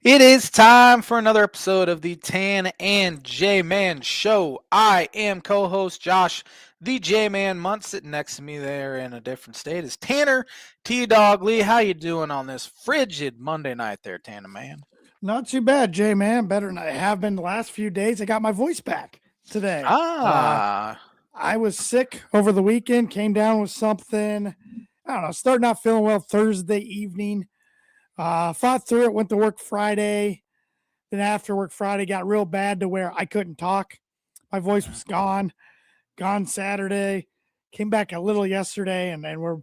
It is time for another episode of the Tan and J Man Show. I am co-host Josh, the J Man Munt. Sitting next to me there in a different state is Tanner T Dog Lee. How you doing on this frigid Monday night there, Tanner man? Not too bad, Jay, man. Better than I have been the last few days. I got my voice back today. Ah, I was sick over the weekend, came down with something. I don't know, started not feeling well Thursday evening. Fought through it, went to work Friday. Then after work Friday, got real bad to where I couldn't talk. My voice was gone Saturday. Came back a little yesterday, and we're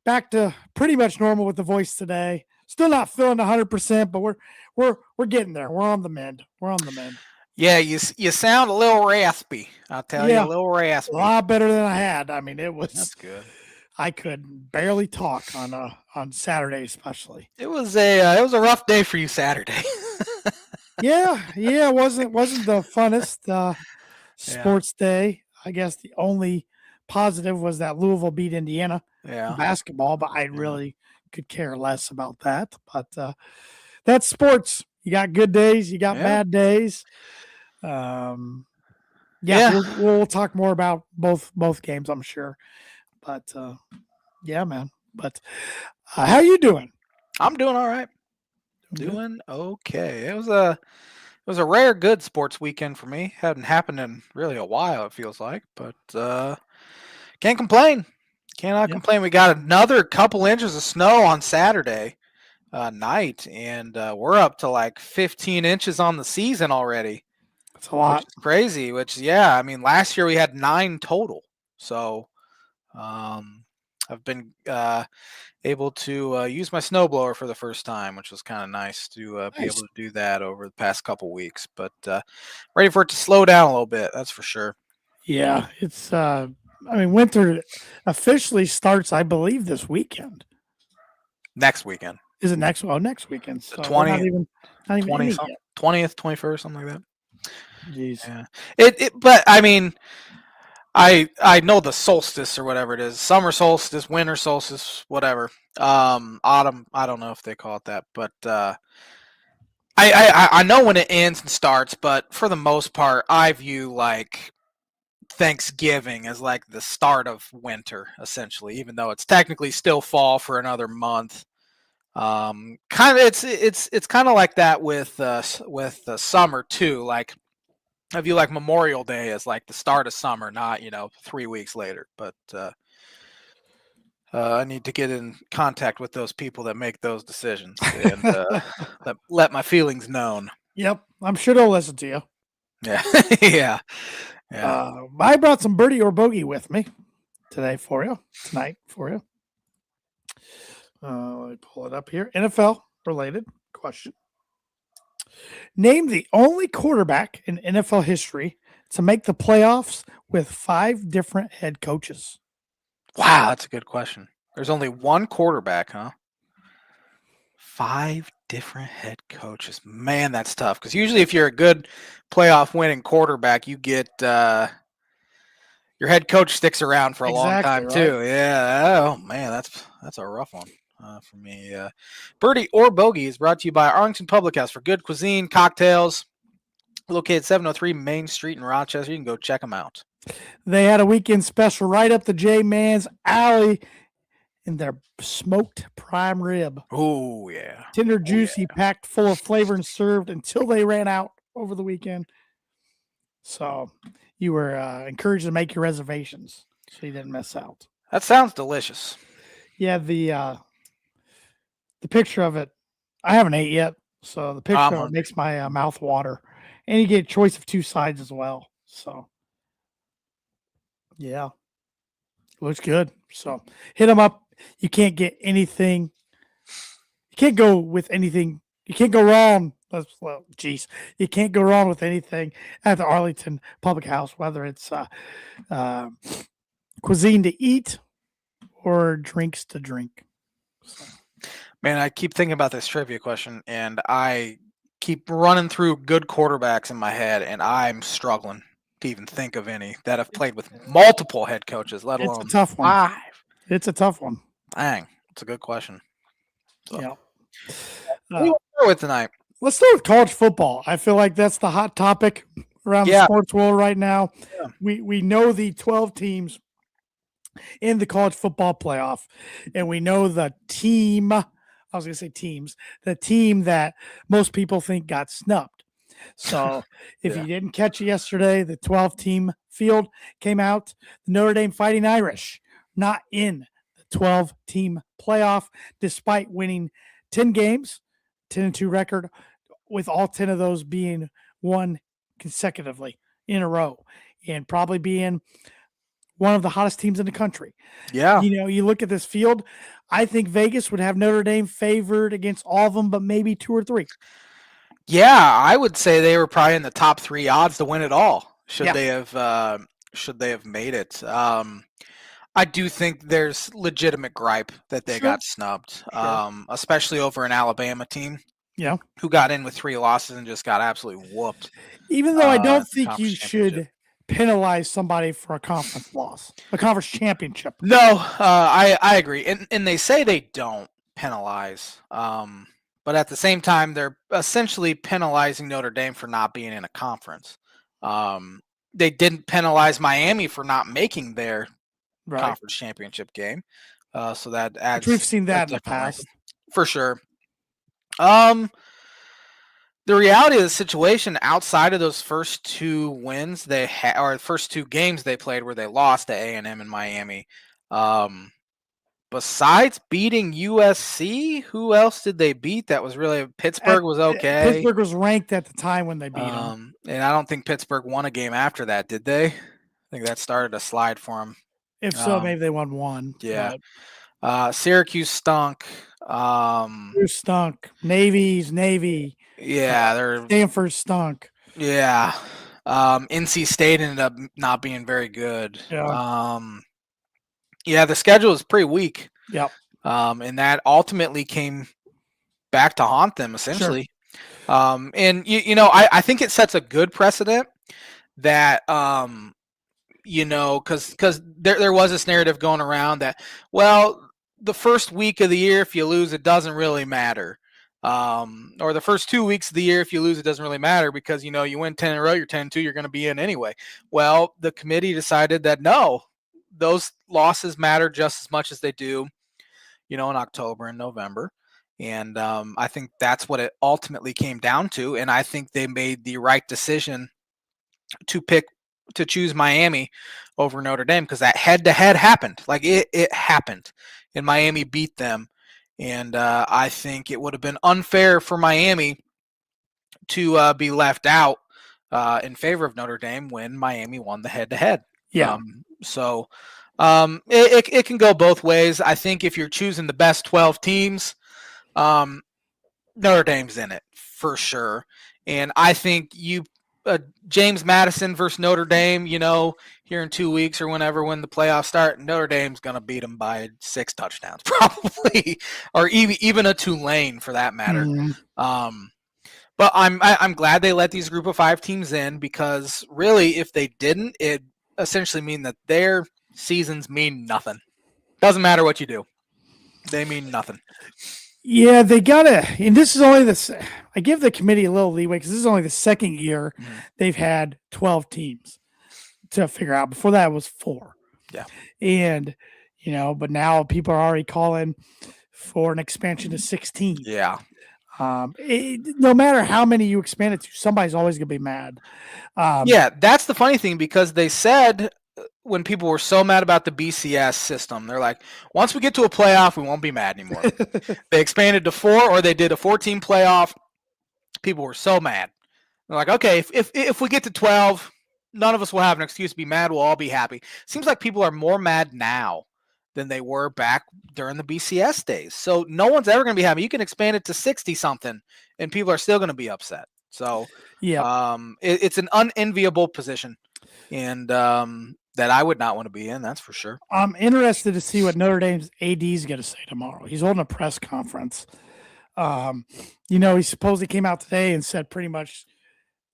back to pretty much normal with the voice today. Still not feeling 100%, but we're getting there. We're on the mend. We're on the mend. yeah, you sound a little raspy. I'll tell you, a Yeah, little a raspy. lot better than I had. I mean, it was That's good. I could barely talk on Saturday, especially. It was a rough day for you Saturday. Yeah, it wasn't the funnest Yeah, sports day. I guess the only positive was that Louisville beat Indiana in yeah, basketball, but I yeah, really could care less about that. But that's sports. You got good days, you got yeah, bad days. Um, yeah, yeah. we'll talk more about both games, I'm sure. But yeah, man. But how you doing? I'm doing all right. Good. Doing okay. It was a rare good sports weekend for me. Hadn't happened in really a while, it feels like, but can't complain. Cannot Yeah, complain. We got another couple inches of snow on Saturday night, and we're up to like 15 inches on the season already, it's a which lot. is crazy. Which, yeah, I mean, last year we had 9 total. So um, I've been able to use my snowblower for the first time, which was kind of nice to be able Nice. to do that over the past couple weeks. But ready for it to slow down a little bit, that's for sure. Yeah, it's I mean winter officially starts I believe this weekend. Next weekend, Is it next oh next weekend. the So we're 20th, not even 20 in it something, yet. 20th, 21st, something like that. Jeez. Yeah. But I mean, I know the solstice or whatever it is, summer solstice, winter solstice, whatever. Autumn. I don't know if they call it that, but I know when it ends and starts. But for the most part, I view like Thanksgiving as like the start of winter, essentially, even though it's technically still fall for another month. Kind of, it's kind of like that with the summer too. Like I view like Memorial Day as like the start of summer, not 3 weeks later. But I need to get in contact with those people that make those decisions and let my feelings known. Yep, I'm sure they'll listen to you. Yeah, yeah, yeah. I brought some birdie or bogey with me tonight for you. Let me pull it up here. NFL related question. Name the only quarterback in NFL history to make the playoffs with 5 different head coaches. Wow, that's a good question. There's only one quarterback, huh? 5 different head coaches. Man, that's tough. Because usually, if you're a good playoff winning quarterback, you get your head coach sticks around for a long Exactly, time right? too. Yeah. Oh man, that's a rough one for me. Birdie or Bogey is brought to you by Arlington Public House for good cuisine, cocktails. Located 703 Main Street in Rochester. You can go check them out. They had a weekend special right up the J Man's alley in their smoked prime rib. Oh yeah. Tender, Oh yeah. juicy, packed full of flavor and served until they ran out over the weekend. So you were encouraged to make your reservations so you didn't miss out. That sounds delicious. Yeah, the picture of it, I haven't ate yet, so the picture I'm of it hungry. makes my mouth water, and you get a choice of 2 sides as well. So yeah, looks good. So hit them up. You can't get anything. You can't go with anything. You can't go wrong. Well, geez, you can't go wrong with anything at the Arlington Public House, whether it's uh, cuisine to eat or drinks to drink. So. Man, I keep thinking about this trivia question, and I keep running through good quarterbacks in my head, and I'm struggling to even think of any that have played with multiple head coaches, let It's a alone tough one. 5. It's a tough one. Dang, it's a good question. So, Yeah. tell you Uh, start with tonight? Let's start with college football. I feel like that's the hot topic around the Yeah. sports world right now. Yeah. We know the 12 teams in the college football playoff, and we know the team. I was going to say teams. The team that most people think got snubbed. So if Yeah. you didn't catch it yesterday, the 12 team field came out. The Notre Dame Fighting Irish not in the 12 team playoff, despite winning 10 games, 10-2 record, with all 10 of those being won consecutively in a row, and probably being one of the hottest teams in the country. Yeah. You know, you look at this field, I think Vegas would have Notre Dame favored against all of them, but maybe 2 or 3. Yeah, I would say they were probably in the top 3 odds to win it all. Should Yeah. they have made it? I do think there's legitimate gripe that they Sure. got snubbed, Sure. especially over an Alabama team Yeah. who got in with 3 losses and just got absolutely whooped Even though I at don't the think you conference championship. should penalize somebody for a conference loss, a conference championship. No, I agree, and they say they don't penalize, but at the same time, they're essentially penalizing Notre Dame for not being in a conference. They didn't penalize Miami for not making their Right. conference championship game, so that Which adds we've seen a that in the different wrinkle. past. For sure. The reality of the situation outside of those first 2 wins they had, or the first 2 games they played where they lost to A&M and Miami, besides beating USC, who else did they beat that was really Pittsburgh was okay. Pittsburgh was ranked at the time when they beat them. And I don't think Pittsburgh won a game after that, did they? I think that started a slide for them. If so, maybe they won 1. Yeah. Syracuse stunk. Bruce stunk. Navy's Navy. Yeah, they're Stanford stunk. Yeah. NC State ended up not being very good. Yeah. Yeah, the schedule is pretty weak. Yep. And that ultimately came back to haunt them essentially. Sure. And you know, I think it sets a good precedent that you know, because there was this narrative going around that, well, the first week of the year, if you lose, it doesn't really matter. Or the first 2 weeks of the year, if you lose, it doesn't really matter because, you know, you win 10 in a row, you're 10-2, you're going to be in anyway. Well, the committee decided that no, those losses matter just as much as they do, you know, in October and November. And I think that's what it ultimately came down to. And I think they made the right decision to choose Miami over Notre Dame because that head-to-head happened. Like it happened, and Miami beat them. And I think it would have been unfair for Miami to be left out in favor of Notre Dame when Miami won the head-to-head. Yeah. It can go both ways. I think if you're choosing the best 12 teams, Notre Dame's in it for sure. And I think James Madison versus Notre Dame, you know, here in 2 weeks or whenever when the playoffs start, Notre Dame's going to beat them by 6 touchdowns probably, or even a Tulane for that matter. Mm-hmm. But I'm glad they let these group of 5 teams in because really, if they didn't, it essentially mean that their seasons mean nothing. Doesn't matter what you do. They mean nothing. Yeah, they gotta, and this is only this. I give the committee a little leeway because this is only the second year they've had 12 teams to figure out. Before that, it was 4. Yeah, and you know, but now people are already calling for an expansion to 16. Yeah. No matter how many you expand it to, somebody's always gonna be mad. Yeah, that's the funny thing because they said when people were so mad about the BCS system, they're like, once we get to a playoff, we won't be mad anymore. They expanded to 4 or they did a 14 playoff. People were so mad. They're like, okay, if we get to 12, none of us will have an excuse to be mad. We'll all be happy. Seems like people are more mad now than they were back during the BCS days. So no one's ever going to be happy. You can expand it to 60 something and people are still going to be upset. So yeah, it's an unenviable position. And that I would not want to be in, that's for sure. I'm interested to see what Notre Dame's AD is going to say tomorrow. He's holding a press conference. You know, he supposedly came out today and said pretty much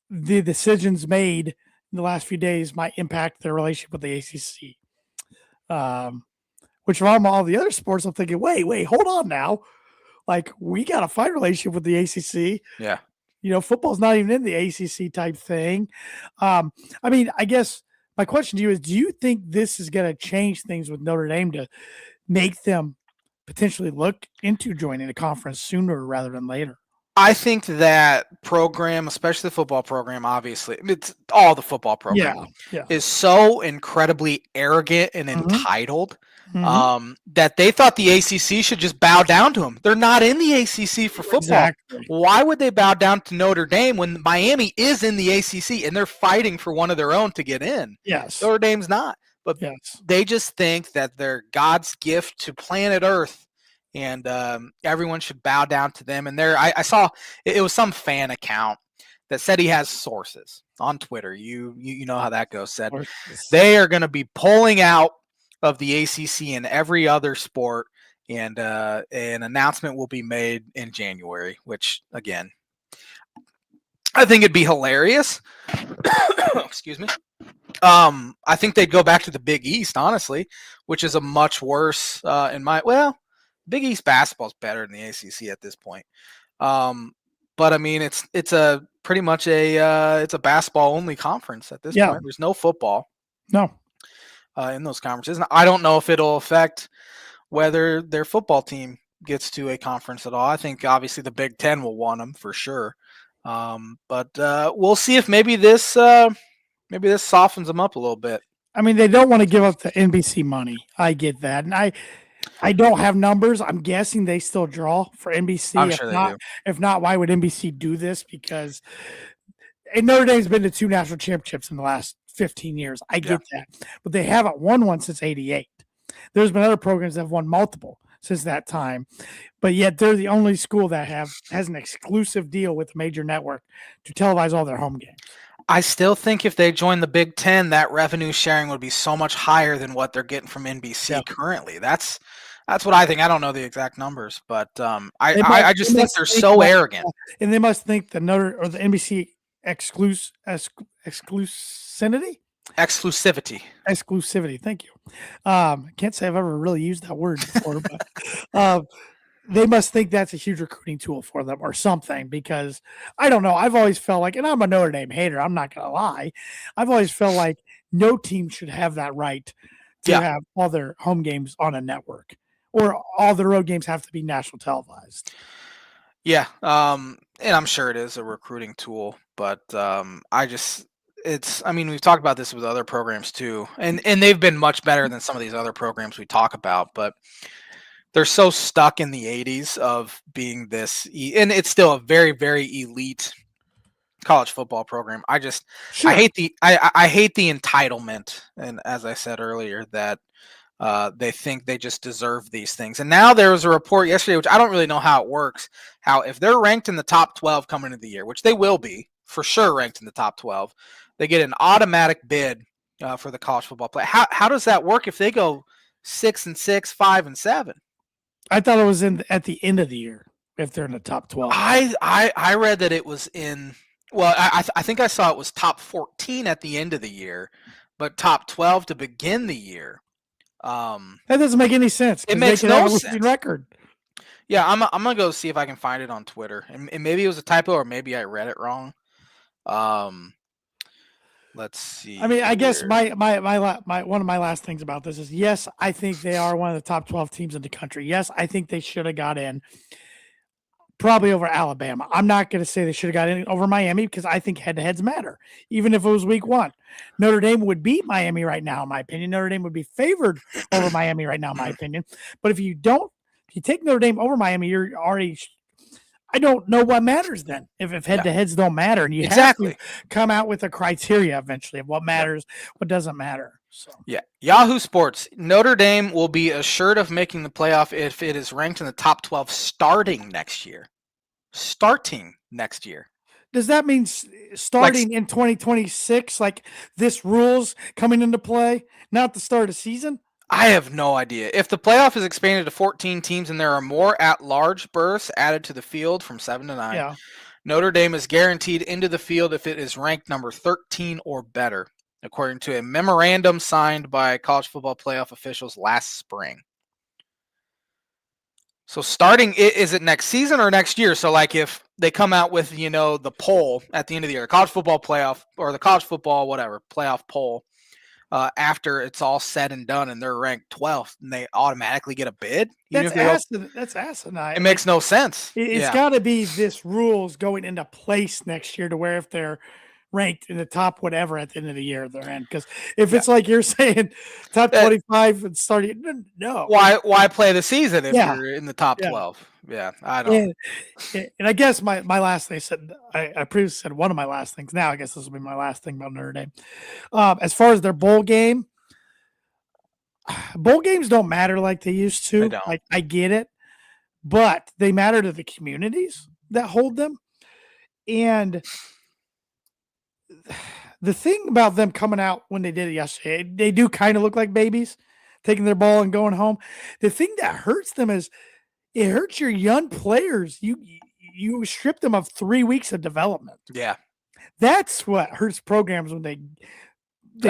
the decisions made in the last few days might impact their relationship with the ACC. Which from all the other sports, I'm thinking, wait, hold on now. like we got a fine relationship with the ACC. Yeah. Football's not even in the ACC type thing. I mean, I guess my question to you is, do you think this is going to change things with Notre Dame to make them potentially look into joining a conference sooner rather than later? I think that program, especially the football program, obviously, it's all the football program, Yeah. is so incredibly arrogant and Mhm. entitled Mhm. that they thought the ACC should just bow down to them. They're not in the ACC for football. Exactly. Why would they bow down to Notre Dame when Miami is in the ACC and they're fighting for one of their own to get in? Yes. Notre Dame's not. But Yes. they just think that they're God's gift to planet Earth, and everyone should bow down to them. And I saw it was some fan account that said he has sources on Twitter. You know how that goes. Said they are going to be pulling out of the ACC and every other sport, and an announcement will be made in January. Which again, I think it'd be hilarious. Excuse me. I think they'd go back to the Big East, honestly, which is a much worse Big East basketball is better than the ACC at this point. But I mean, it's a pretty much it's a basketball only conference at this point. There's no football. No. In those conferences, and I don't know if it'll affect whether their football team gets to a conference at all. I think obviously the Big Ten will want them for sure. But we'll see if maybe this softens them up a little bit. I mean, they don't want to give up the NBC money. I get that. And I don't have numbers. I'm guessing they still draw for NBC. I'm sure they do. If not, why would NBC do this? Because Notre Dame's been to 2 national championships in the last 15 years. I get that. But they haven't won one since 88. There's been other programs that have won multiple since that time. But yet they're the only school that has an exclusive deal with a major network to televise all their home games. I still think if they join the Big Ten, that revenue sharing would be so much higher than what they're getting from NBC currently. That's what I think. I don't know the exact numbers, but I just think they're so arrogant. And they must think the NBC exclusivity. Thank you. Can't say I've ever really used that word before, but they must think that's a huge recruiting tool for them or something, because I don't know. I've always felt like, and I'm a Notre Dame hater, I'm not going to lie. I've always felt like no team should have that right to have all their home games on a network, or all the road games have to be national televised. Yeah. And I'm sure it is a recruiting tool, but we've talked about this with other programs too, and they've been much better than some of these other programs we talk about, but they're so stuck in the 80s of being this, and it's still a very, very elite college football program. I hate the entitlement, and as I said earlier, that they think they just deserve these things. And now there was a report yesterday, which I don't really know how it works, how if they're ranked in the top 12 coming into the year, which they will be for sure ranked in the top 12, they get an automatic bid for the college football play. How does that work if they go 6-6, 5-7? I thought it was at the end of the year if they're in the top 12. I read that it was in. Well, I think I saw it was top 14 at the end of the year, but top 12 to begin the year. That doesn't make any sense. It makes no sense. Record. Yeah, I'm gonna go see if I can find it on Twitter, and maybe it was a typo, or maybe I read it wrong. Let's see. I mean, I guess my one of my last things about this is, yes, I think they are one of the top 12 teams in the country. Yes, I think they should have got in, probably over Alabama. I'm not going to say they should have got in over Miami, because I think head-to-heads matter, even if it was week 1. Notre Dame would beat Miami right now, in my opinion. Notre Dame would be favored over Miami right now, in my opinion. But if you take Notre Dame over Miami, you're already – I don't know what matters then if head-to-heads don't matter. And you have to come out with a criteria eventually of what matters, what doesn't matter. So. Yeah, Yahoo Sports. Notre Dame will be assured of making the playoff if it is ranked in the top 12 starting next year. Does that mean starting in 2026, like this rule's coming into play, not the start of the season? I have no idea. If the playoff is expanded to 14 teams and there are more at-large berths added to the field from 7 to 9, Notre Dame is guaranteed into the field if it is ranked number 13 or better, according to a memorandum signed by college football playoff officials last spring. So starting, is it next season or next year? So like if they come out with, the poll at the end of the year, college football playoff or the college football, whatever, playoff poll, after it's all said and done and they're ranked 12th and they automatically get a bid, even if they go, That's asinine. it makes no sense. It's got to be this rules going into place next year to where if they're ranked in the top whatever at the end of the year they're in. Because if it's like you're saying top 25 and starting, no. Why play the season if Yeah. you're in the top Yeah. 12? Yeah, I don't. And I guess my last thing I previously said one of my last things. Now I guess this will be my last thing about Notre Dame. As far as their bowl games don't matter like they used to. They don't. Like I get it, but they matter to the communities that hold them. And the thing about them coming out when they did it yesterday, they do kind of look like babies taking their ball and going home. The thing that hurts them is it hurts your young players. You strip them of 3 weeks of development. Yeah. That's what hurts programs when they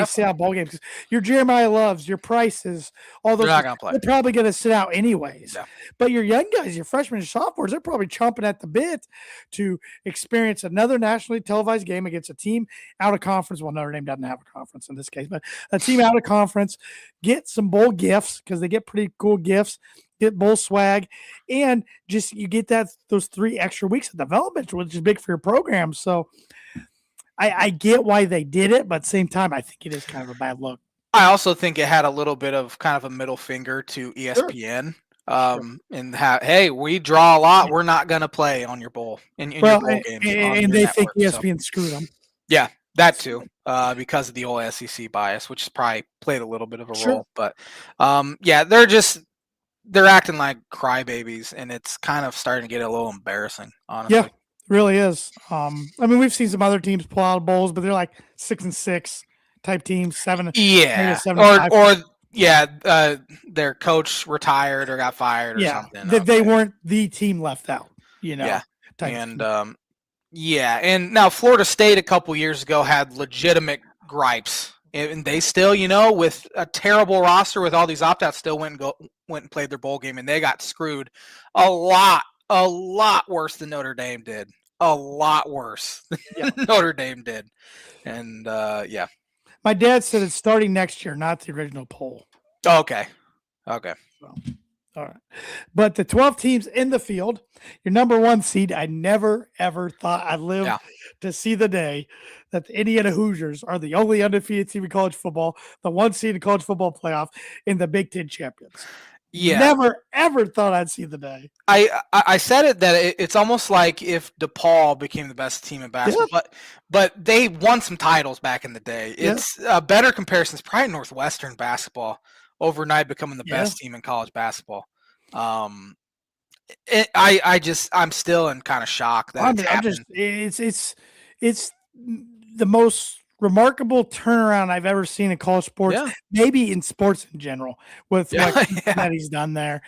sit out ball games. Your Jeremiah Loves, your Prices, all those. They're not gonna play. They're probably going to sit out anyways. Yeah. But your young guys, your freshmen and sophomores, they're probably chomping at the bit to experience another nationally televised game against a team out of conference. Well, Notre Dame doesn't have a conference in this case, but a team out of conference. Get some bowl gifts because they get pretty cool gifts. Get bowl swag, and just you get those 3 extra weeks of development, which is big for your program. So I get why they did it, but at the same time, I think it is kind of a bad look. I also think it had a little bit of kind of a middle finger to ESPN. And hey, we draw a lot. We're not going to play on your bowl in your bowl games. And they think ESPN screwed them. Yeah, that too, because of the old SEC bias, which has probably played a little bit of a role. But yeah, they're acting like crybabies, and it's kind of starting to get a little embarrassing, honestly. Yeah. Really is. I mean, we've seen some other teams pull out bowls, but they're like 6-6 type teams, 7. Yeah, their coach retired or got fired or something. They weren't the team left out. Yeah, and and now Florida State a couple years ago had legitimate gripes, and they still, with a terrible roster with all these opt-outs, still went and played their bowl game, and they got screwed a lot worse than Notre Dame did. A lot worse than Notre Dame did. And my dad said it's starting next year, not the original poll. Okay. So, all right. But the 12 teams in the field, your number 1 seed, I never, ever thought I'd live to see the day that the Indiana Hoosiers are the only undefeated team in college football, the 1 seed in college football playoff, in the Big Ten champions. Yeah. Never, ever thought I'd see the day. I said it that it's almost like if DePaul became the best team in basketball, but they won some titles back in the day. It's a better comparison. It's probably Northwestern basketball overnight becoming the best team in college basketball. I'm still in kind of shock that it's the most remarkable turnaround I've ever seen in college sports, maybe in sports in general, with what that he's done there.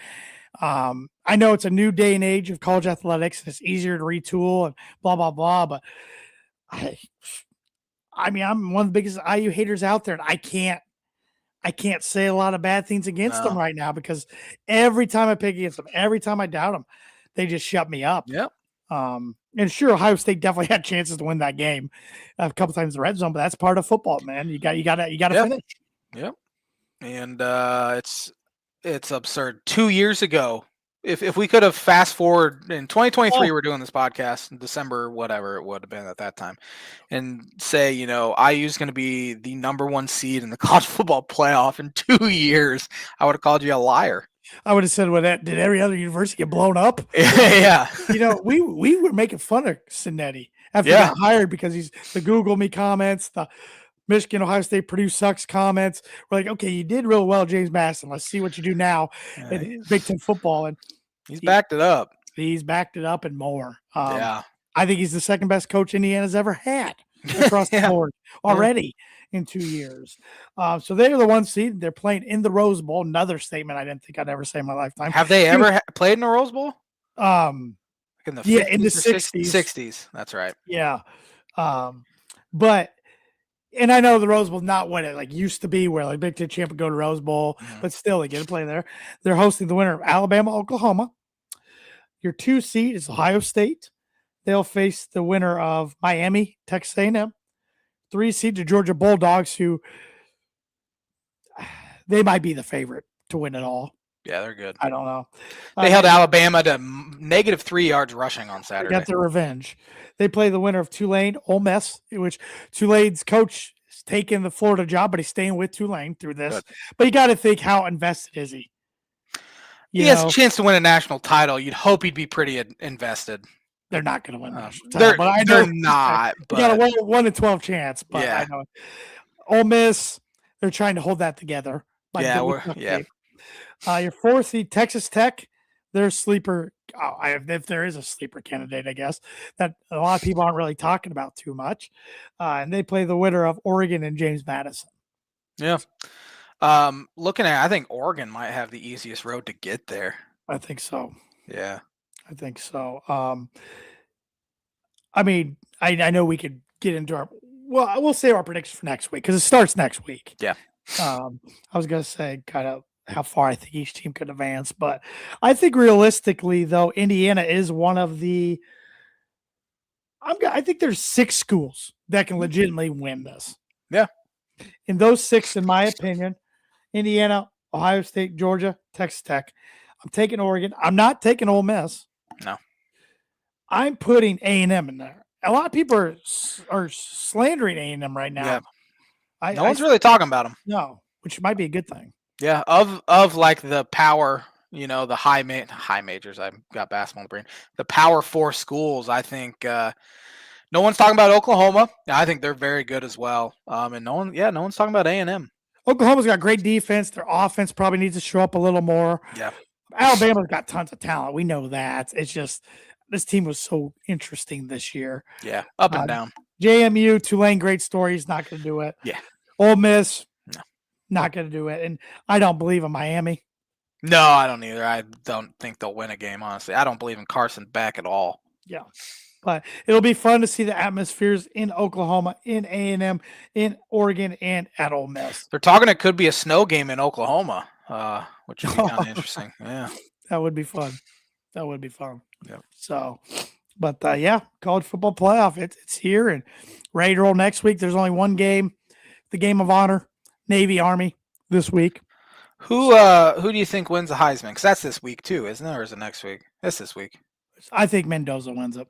I know it's a new day and age of college athletics, and it's easier to retool and blah, blah, blah. But I mean, I'm one of the biggest IU haters out there, and I can't say a lot of bad things against them right now because every time I pick against them, every time I doubt them, they just shut me up. Yep. And sure, Ohio State definitely had chances to win that game a couple times in the red zone, but that's part of football, man. You got to finish. Yep. And it's absurd. 2 yees ago, if we could have fast forward in 2023, we're doing this podcast in December, whatever it would have been at that time, and say, IU is going to be the number 1 seed in the college football playoff in 2 years, I would have called you a liar. I would have said, "Well, did every other university get blown up?" Yeah. We were making fun of Cinetti after he got hired because he's the Google me comments, the Michigan, Ohio State, Purdue sucks comments. We're like, okay, you did real well, James Madison. Let's see what you do now in Big Ten football. And he's backed it up. He's backed it up and more. I think he's the second best coach Indiana's ever had across the board already in 2 years. So they're the 1 seed. They're playing in the Rose Bowl. Another statement I didn't think I'd ever say in my lifetime. Have they ever played in a Rose Bowl? In the 60s. 60s. That's right. Yeah. But and I know the Rose Bowl not what it used to be, where Big Ten champ would go to Rose Bowl, but still they get to play there. They're hosting the winner of Alabama, Oklahoma, Your 2 seed is Ohio State. They'll face the winner of Miami, Texas A&M. 3 seed, the Georgia Bulldogs, who they might be the favorite to win it all. Yeah, they're good. I don't know. They held Alabama to -3 yards rushing on They Saturday. got their revenge. They play the winner of Tulane, Ole Miss, which Tulane's coach is taking the Florida job, but he's staying with Tulane through this. Good. But you got to think, how invested is he? He has a chance to win a national title. You'd hope he'd be pretty invested. They're not going to win a national title, but I know they're not. But you got a 1 in 12 chance. But yeah. I know Ole Miss, they're trying to hold that together. Yeah. Your 4th seed, Texas Tech, they're sleeper. If there is a sleeper candidate, I guess, that a lot of people aren't really talking about too much. And they play the winner of Oregon and James Madison. Yeah. Looking at, I think Oregon might have the easiest road to get there. I think so. Yeah. I think so. I mean, I know we could get into we'll save our predictions for next week because it starts next week. Yeah. I was going to say kind of how far I think each team could advance, but I think realistically, though, Indiana is one of the. I think there's 6 schools that can legitimately win this. Yeah. In those 6, in my opinion, Indiana, Ohio State, Georgia, Texas Tech. I'm taking Oregon. I'm not taking Ole Miss. No. I'm putting A&M in there. A lot of people are slandering A&M right now. Yeah. No one's really talking about them. No, which might be a good thing. Yeah, of like the power, the high majors. I've got basketball in the brain. The Power 4 schools. I think no one's talking about Oklahoma. I think they're very good as well. And no one's talking about A&M. Oklahoma's got great defense. Their offense probably needs to show up a little more. Yeah. Alabama's got tons of talent. We know that. It's just this team was so interesting this year. Yeah, up and down. JMU, Tulane, great story. He's not going to do it. Yeah. Ole Miss, no, not going to do it. And I don't believe in Miami. No, I don't either. I don't think they'll win a game, honestly. I don't believe in Carson Beck at all. Yeah. But it'll be fun to see the atmospheres in Oklahoma, in A&M, in Oregon, and at Ole Miss. They're talking it could be a snow game in Oklahoma, which would be kind of interesting. Yeah. That would be fun. Yeah. So, but college football playoff, it's here and ready to roll next week. There's only one game, the game of honor, Navy Army this week. Who do you think wins the Heisman? Because that's this week too, isn't it? Or is it next week? It's this week. I think Mendoza wins it.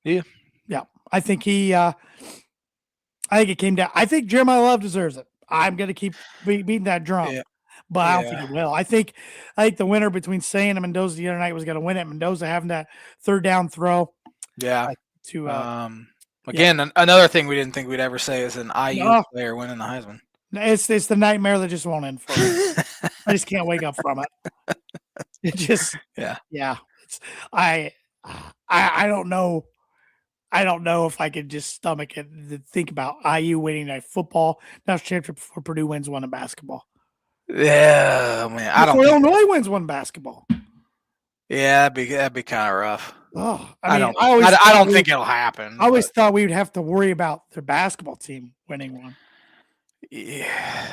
Yeah. Yeah. I think it came down. I think Jeremiah Love deserves it. I'm going to keep beating that drum. Yeah. But I don't think it will. I think the winner between Sayin and Mendoza the other night was going to win it. Mendoza having that third down throw. Yeah. Another thing we didn't think we'd ever say is an IU player winning the Heisman. It's the nightmare that just won't end for me. I just can't wake up from it. It just yeah. I don't know. I don't know if I could just stomach it to think about IU winning a football national championship before Purdue wins one in basketball. Yeah, man. Illinois wins one basketball. Yeah, that'd be kind of rough. Oh, I don't think it'll happen. I always thought we would have to worry about their basketball team winning one. Yeah,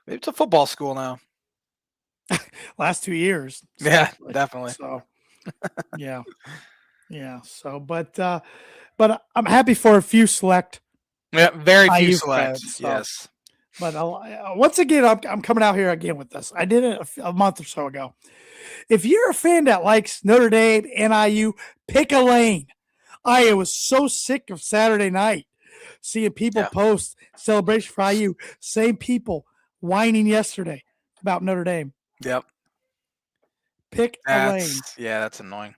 it's a football school now. Last 2 years. Yeah, definitely. So, yeah. So, but I'm happy for a few select. Yeah, very few select. Yes. But once again, I'm coming out here again with this. I did it a month or so ago. If you're a fan that likes Notre Dame, NIU, pick a lane. I was so sick of Saturday night seeing people post celebration for IU. Same people whining yesterday about Notre Dame. Yep. Pick a lane. Yeah, that's annoying.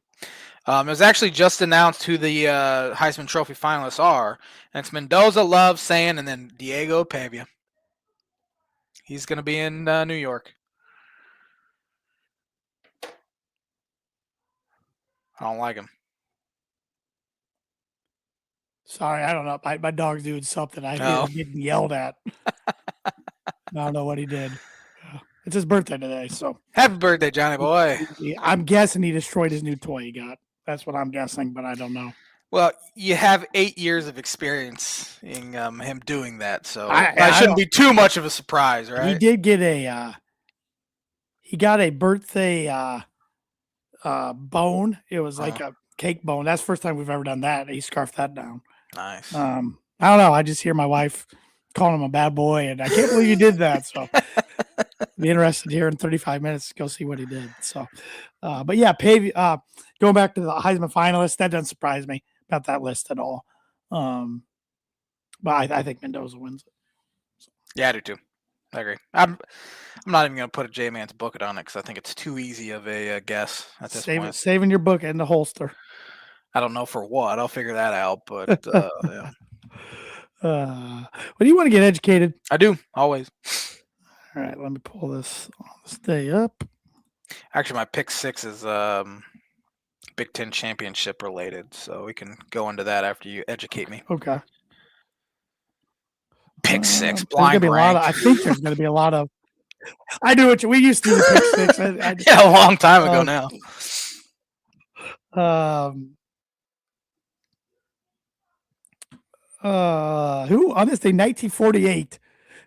It was actually just announced who the Heisman Trophy finalists are. And it's Mendoza, Love, Sayin, and then Diego Pavia. He's going to be in New York. I don't like him. Sorry, I don't know. My dog's doing something. I hear him getting yelled at. I don't know what he did. It's his birthday today, so. Happy birthday, Johnny boy. I'm guessing he destroyed his new toy he got. That's what I'm guessing, but I don't know. Well, you have 8 years of experience in him doing that, so I shouldn't be too much of a surprise, right? He did get he got a birthday bone. It was like a cake bone. That's the first time we've ever done that. He scarfed that down. Nice. I don't know. I just hear my wife calling him a bad boy, and I can't believe you did that. So be interested here in 35 minutes to go see what he did. So, but yeah, going back to the Heisman finalists, that doesn't surprise me about that list at all. But I think Mendoza wins it. So. Yeah, I do too. I agree. I'm not even going to put a J-Man's book on it because I think it's too easy of a guess at this point. Saving your book in the holster. I don't know for what. I'll figure that out. But yeah. Well, you want to get educated? I do, always. All right, let me pull this on this day up. Actually, my pick 6 is Big Ten championship related, so we can go into that after you educate me. Okay. Pick 6, blind rank. I think there's going to be a lot of. I do what we used to do the pick 6. Yeah, a long time ago now. Who on this day, 1948,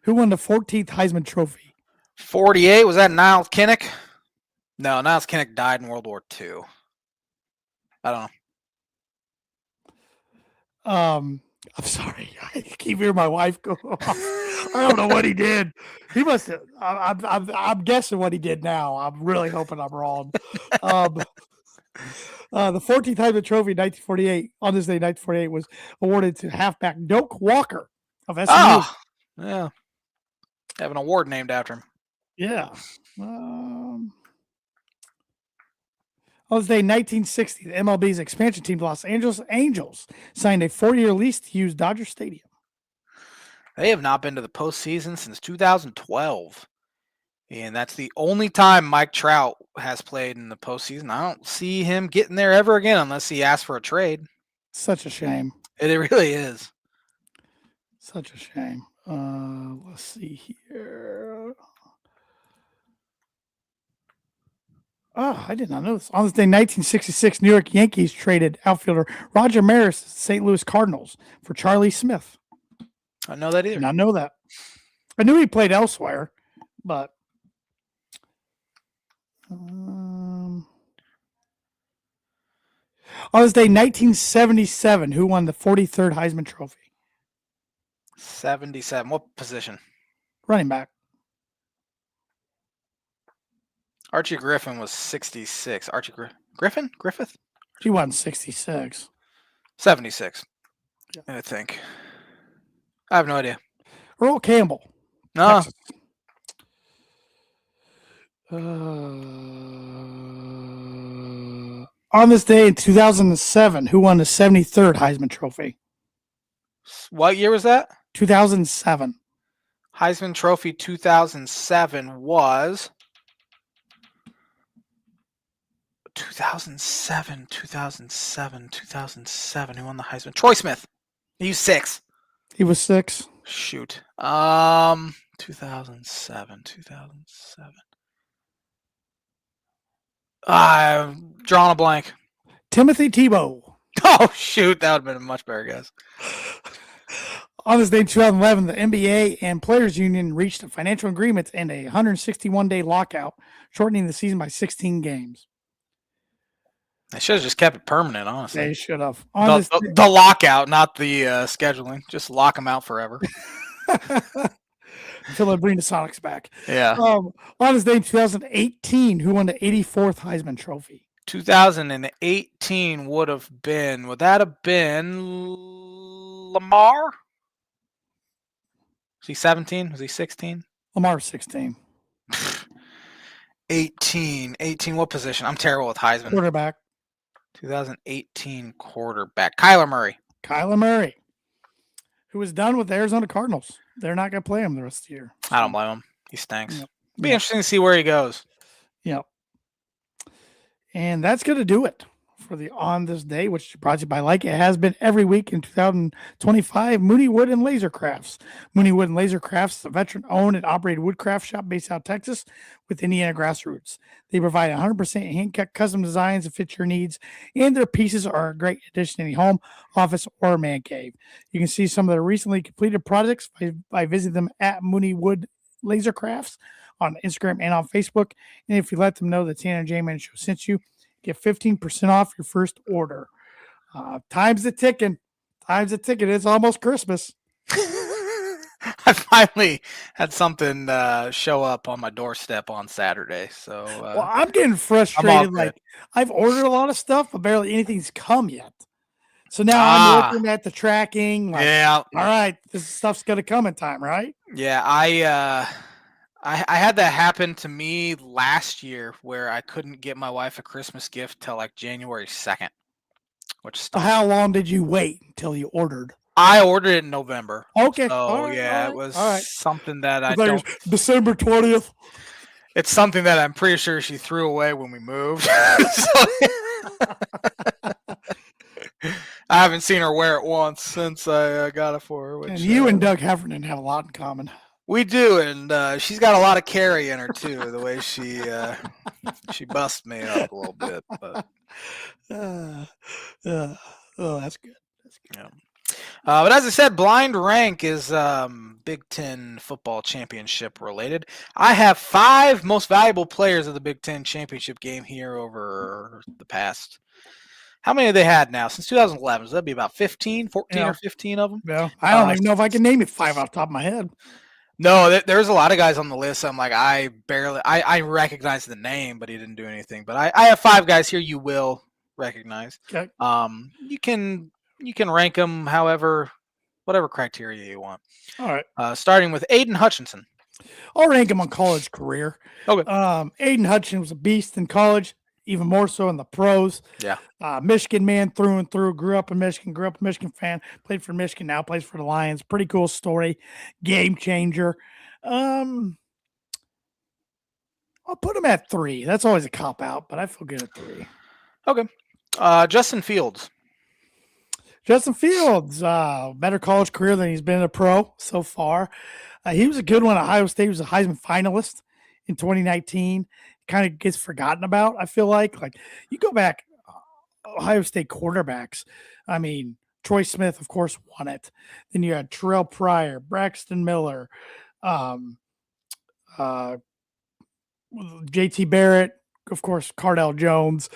who won the 14th Heisman Trophy? 48, was that Niles Kinnick? No, Niles Kinnick died in World War II. I don't know. I'm sorry. I keep hearing my wife go off. I don't know what he did. He must have. I'm guessing what he did now. I'm really hoping I'm wrong. The 14th Heisman Trophy in 1948, on this day, 1948, was awarded to halfback Doak Walker of SMU. Oh, yeah. Have an award named after him. Yeah. On this day, 1960, the MLB's expansion team, Los Angeles Angels, signed a 4-year lease to use Dodger Stadium. They have not been to the postseason since 2012. And that's the only time Mike Trout has played in the postseason. I don't see him getting there ever again unless he asks for a trade. Such a shame. It really is. Such a shame. Let's see here. Oh, I did not know this. On this day, 1966, New York Yankees traded outfielder Roger Maris to St. Louis Cardinals for Charlie Smith. I know that either. Did not know that. I knew he played elsewhere, but on this day, 1977, who won the 43rd Heisman Trophy? 77. What position? Running back. Archie Griffin was 66. Archie Griffith? He won 66. 76. Yeah. I think. I have no idea. Earl Campbell. No. On this day in 2007, who won the 73rd Heisman Trophy? What year was that? 2007. Heisman Trophy 2007 was 2007. Who won the Heisman? Troy Smith. He was 6. He was 6. Shoot. 2007. I'm drawing a blank. Timothy Tebow. Oh, shoot. That would have been a much better guess. On this day in 2011, the NBA and Players Union reached a financial agreement and a 161-day lockout, shortening the season by 16 games. They should have just kept it permanent, honestly. They should have. The lockout, not the scheduling. Just lock them out forever. Until they bring the Sonics back. Yeah. On this day in 2018, who won the 84th Heisman Trophy? 2018 would that have been Lamar? Was he 17? Was he 16? Lamar 16. 18. What position? I'm terrible with Heisman. Quarterback. 2018 quarterback. Kyler Murray. Who was done with the Arizona Cardinals. They're not going to play him the rest of the year. So. I don't blame him. He stinks. Yep. It'll be interesting to see where he goes. Yep. And that's going to do it for the On This Day, which is brought to you by Like It has been every week in 2025, Mooney Wood and Laser Crafts. Mooney Wood and Laser Crafts is a veteran-owned and operated woodcraft shop based out of Texas with Indiana grassroots. They provide 100% hand-cut custom designs that fit your needs, and their pieces are a great addition to any home, office, or man cave. You can see some of their recently completed projects by visiting them at Mooney Wood Laser Crafts on Instagram and on Facebook. And if you let them know the Tanner J-Man Show sent you, Get 15% off your first order. Time's a ticking. It's almost Christmas. I finally had something show up on my doorstep on Saturday, so Well, I'm getting I'm all frustrated. good. Like, I've ordered a lot of stuff, but barely anything's come yet. So now I'm Ah, looking at the tracking. Like, yeah, all right, this stuff's gonna come in time, right? yeah. I had that happen to me last year where I couldn't get my wife a Christmas gift till like January 2nd, which So stunk. how long did you wait until you ordered? I ordered it in November, Okay, so all right, yeah, it was all right. something that I I thought it don't. was December 20th. It's something that I'm pretty sure she threw away when we moved. So, I haven't seen her wear it once since I got it for her. And Which you and Doug Heffernan have a lot in common. we do, and she's got a lot of carry in her too. The way she busts me up a little bit, but Uh, oh, that's good. yeah. But as I said, blind rank is Big Ten football championship related. I have 5 most valuable players of the Big Ten championship game here over the past. How many have they had now? Since 2011. So that'd be about 15, 14 or 15 of them. Yeah, I don't even know if I can name it 5 off the top of my head. No, there's a lot of guys on the list. I'm like, I recognize the name, but he didn't do anything. But I have 5 guys here you will recognize. Okay. You can rank them whatever criteria you want. All right. Starting with Aiden Hutchinson. I'll rank him on college career. Okay. Aiden Hutchinson was a beast in college, even more so in the pros. Yeah. Michigan man through and through. Grew up in Michigan fan. Played for Michigan, now plays for the Lions. Pretty cool story. Game changer. I'll put him at 3. That's always a cop out, but I feel good at 3. Okay. Justin Fields. Justin Fields, better college career than he's been a pro so far. He was a good one at Ohio State. He was a Heisman finalist in 2019. Kind of gets forgotten about, I feel like. Like, you go back, Ohio State quarterbacks. I mean, Troy Smith, of course, won it. Then you had Terrell Pryor, Braxton Miller, JT Barrett, of course, Cardell Jones,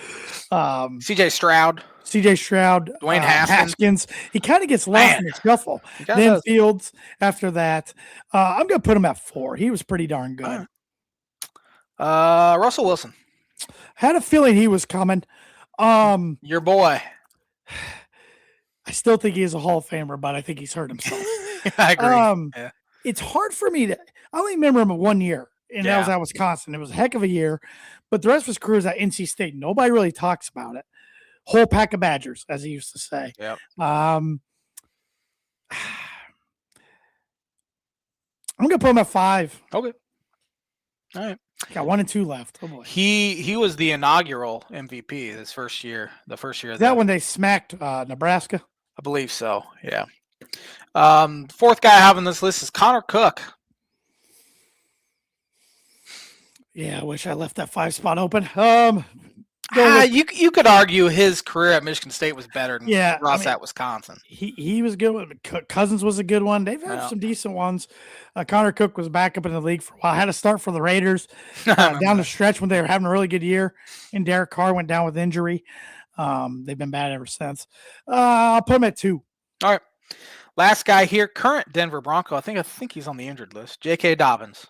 CJ Stroud. Dwayne Haskins. He kind of gets lost in the shuffle. Then does. Fields after that. I'm going to put him at 4. He was pretty darn good. Russell Wilson. Had a feeling he was coming. Your boy. I still think he is a Hall of Famer, but I think he's hurt himself. I agree. Yeah. It's hard for me to. I only remember him 1 year, and that was at Wisconsin. It was a heck of a year, but the rest of his career is at NC State. Nobody really talks about it. Whole pack of Badgers, as he used to say. Yep. I'm gonna put him at 5. Okay. All right. Got 1 and 2 left. Oh boy. He was the inaugural MVP his first year. The first year. Is that when they smacked Nebraska? I believe so. Yeah. 4th guy I have on this list is Connor Cook. Yeah, I wish I left that 5 spot open. You could argue his career at Michigan State was better than Ross at Wisconsin. He was good. Cousins was a good one. They've had some decent ones. Connor Cook was back up in the league for a while. Had to start for the Raiders down the stretch when they were having a really good year. And Derek Carr went down with injury. They've been bad ever since. I'll put him at 2. All right. Last guy here, current Denver Bronco. I think he's on the injured list. J.K. Dobbins.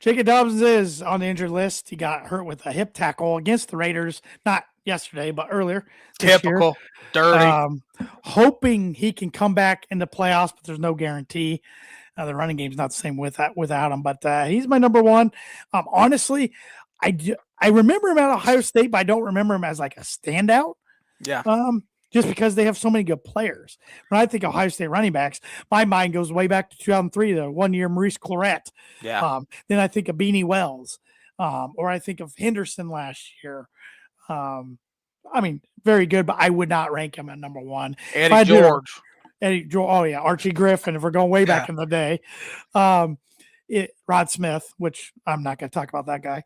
J.K. Dobbins is on the injured list. He got hurt with a hip tackle against the Raiders, not yesterday, but earlier. Typical. Dirty. Hoping he can come back in the playoffs, but there's no guarantee. The running game's not the same without him, but he's my number 1. Honestly, I remember him at Ohio State, but I don't remember him as like a standout. Yeah. Just because they have so many good players. When I think Ohio State running backs, my mind goes way back to 2003, the 1 year Maurice Clarett. Yeah. Then I think of Beanie Wells, or I think of Henderson last year. I mean, very good, but I would not rank him at number 1. Eddie George. Oh yeah, Archie Griffin. If we're going way back in the day, Rod Smith, which I'm not going to talk about that guy.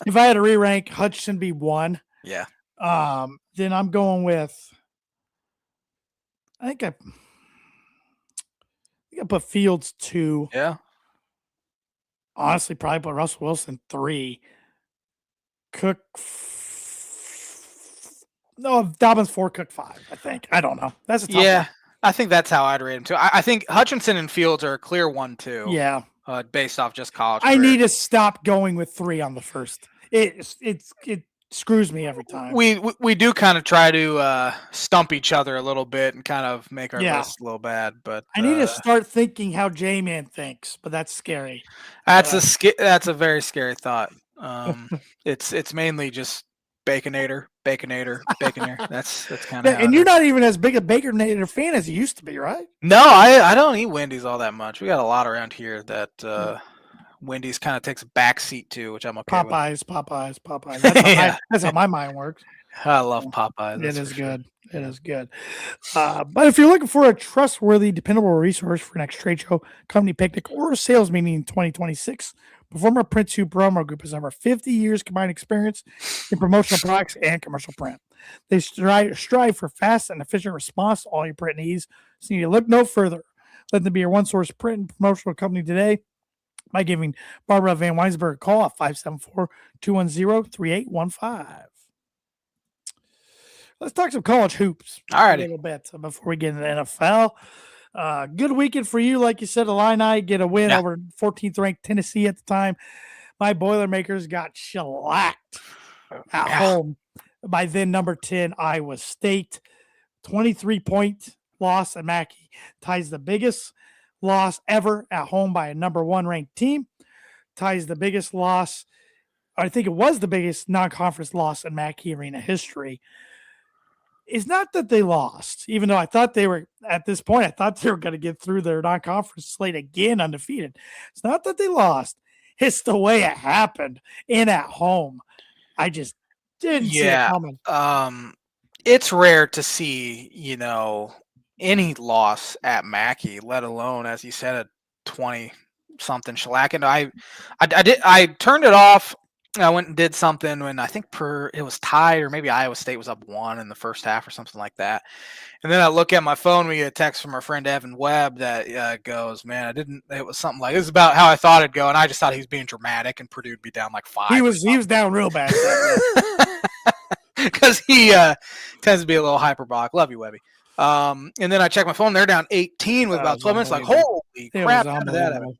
If I had to re-rank, Hutchinson be 1. Yeah. Then I'm going with. I think I put Fields 2. Yeah. Honestly, probably put Russell Wilson 3. Cook No, Dobbins 4, Cook 5, I think. I don't know. That's a tough Yeah, one. I think that's how I'd rate him too. I think Hutchinson and Fields are a clear 1-2. Yeah. Based off just college I career. need to stop going with 3 on the first. It screws me every time. We do kind of try to stump each other a little bit and kind of make our Yeah. list a little bad, but I need to start thinking how J-Man thinks, but that's scary. that's a very scary thought. It's mainly just Baconator. That's kind of how And it you're is. not even as big a Baconator fan as you used to be, right? No, I don't eat Wendy's all that much. We got a lot around here that Wendy's kind of takes a back seat to, which I'm okay with. Popeyes. That's how my mind works. I love Popeyes. It is good. It is good. But if you're looking for a trustworthy, dependable resource for next trade show, company picnic, or sales meeting in 2026, Performer Print 2 Promo Group has over 50 years combined experience in promotional products and commercial print. They strive for fast and efficient response to all your print needs, so you need to look no further. Let them be your one source print and promotional company today by giving Barbara Van Weinsberg a call at 574-210-3815. Let's talk some college hoops a little bit before we get into the NFL. Good weekend for you. Like you said, Illini get a win over 14th ranked Tennessee at the time. My Boilermakers got shellacked at home by then number 10 Iowa State. 23-point loss at Mackey ties the biggest loss ever at home by a number 1 ranked team. Ties the biggest loss. I think it was the biggest non-conference loss in Mackey Arena history. It's not that they lost, even though I thought they were, at this point, I thought they were going to get through their non-conference slate again undefeated. It's not that they lost. It's the way it happened and at home. I just didn't see it coming. It's rare to see, any loss at Mackey, let alone, as you said, a 20-something shellac. And I turned it off. I went and did something when I think it was tied, or maybe Iowa State was up 1 in the first half or something like that. And then I look at my phone, we get a text from our friend Evan Webb that goes, man, it was something like, this is about how I thought it'd go. And I just thought he was being dramatic and Purdue would be down like 5. He was down real bad. Because he tends to be a little hyperbolic. Love you, Webby. And then I check my phone, they're down 18 with about 12 minutes. Like, holy crap, how did that happen?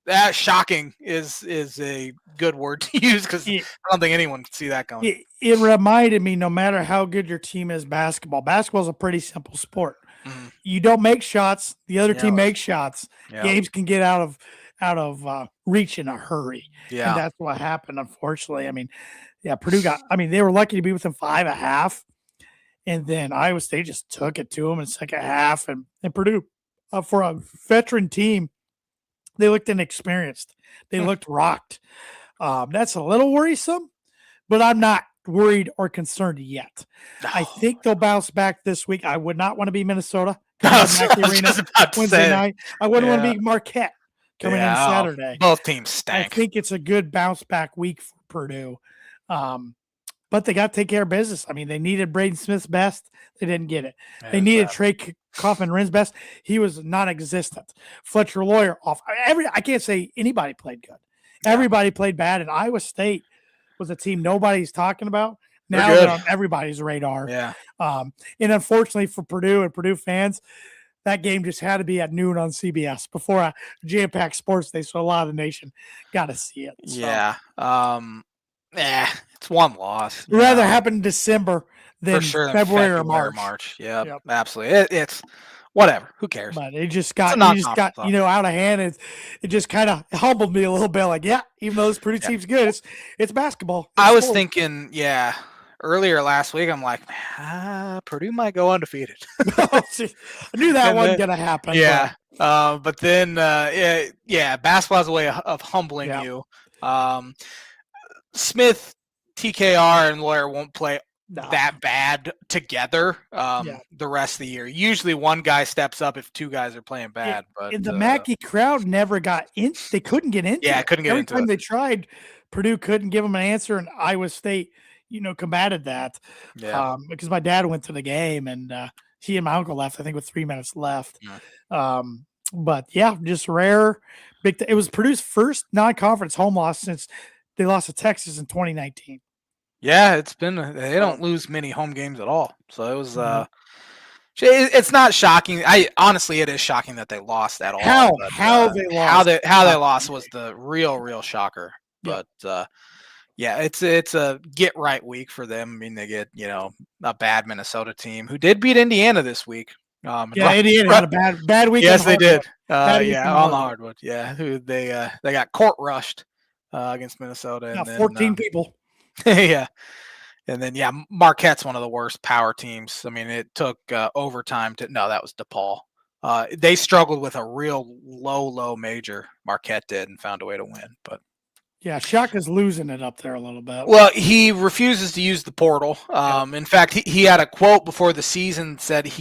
That shocking is a good word to use, because I don't think anyone can see that coming. It reminded me, no matter how good your team is, basketball is a pretty simple sport. Mm-hmm. You don't make shots, the other team makes shots. Games can get out of reach in a hurry. And that's what happened, unfortunately. I mean, Purdue they were lucky to be within 5 a half, and then Iowa State just took it to them in the second half. And Purdue, for a veteran team, they looked inexperienced. They looked rocked. That's a little worrisome, but I'm not worried or concerned yet. I think they'll bounce back this week. I would not want to be Minnesota Wednesday night. I wouldn't want to be Marquette coming in Saturday. Both teams stank. I think it's a good bounce back week for Purdue. But they got to take care of business. I mean, they needed Braden Smith's best. They didn't get it. They needed Trey Kaufman-Rinn's best. He was non-existent. Fletcher Lawyer off. I can't say anybody played good. Everybody played bad, and Iowa State was a team nobody's talking about. Now they're on everybody's radar. Yeah. And unfortunately for Purdue and Purdue fans, that game just had to be at noon on CBS before a jam-packed sports day, so a lot of the nation got to see it. So. Yeah. It's one loss. Rather happen in December than February or March. Yep. Absolutely. It's whatever. Who cares? But it just got out of hand. It just kind of humbled me a little bit. Like, even though this Purdue team's good, it's basketball. I was thinking, earlier last week, I'm like, Purdue might go undefeated. I knew that wasn't gonna happen. Yeah. But then basketball has a way of humbling you. Smith, TKR, and Lawyer won't play that bad together the rest of the year. Usually one guy steps up if two guys are playing bad. But the Mackey crowd never got in. They couldn't get into it. Couldn't get into it. Every time they tried, Purdue couldn't give them an answer, and Iowa State, combated that. Because my dad went to the game, and he and my uncle left, I think, with 3 minutes left. But just rare. It was Purdue's first non-conference home loss since they lost to Texas in 2019. Yeah, it's been they don't lose many home games at all. So it was No. it's not shocking. I honestly, it is shocking that they lost at all. But How they lost? how they lost was the real shocker. Yep. But yeah, it's a get right week for them. I mean, they get a bad Minnesota team who did beat Indiana this week. Yeah, Indiana had a bad week on yes, they hardwood. did. Bad week Yeah, on on the hardwood. hardwood. Yeah, who they got court rushed against Minnesota, Yeah, and then 14 people. yeah, and then yeah, Marquette's one of the worst power teams. I mean, it took overtime to. No, that was DePaul. They struggled with a real low major. Marquette did and found a way to win, but. Yeah, Shaka's losing it up there a little bit. Well, he refuses to use the portal. Yep. In fact, he had a quote before the season said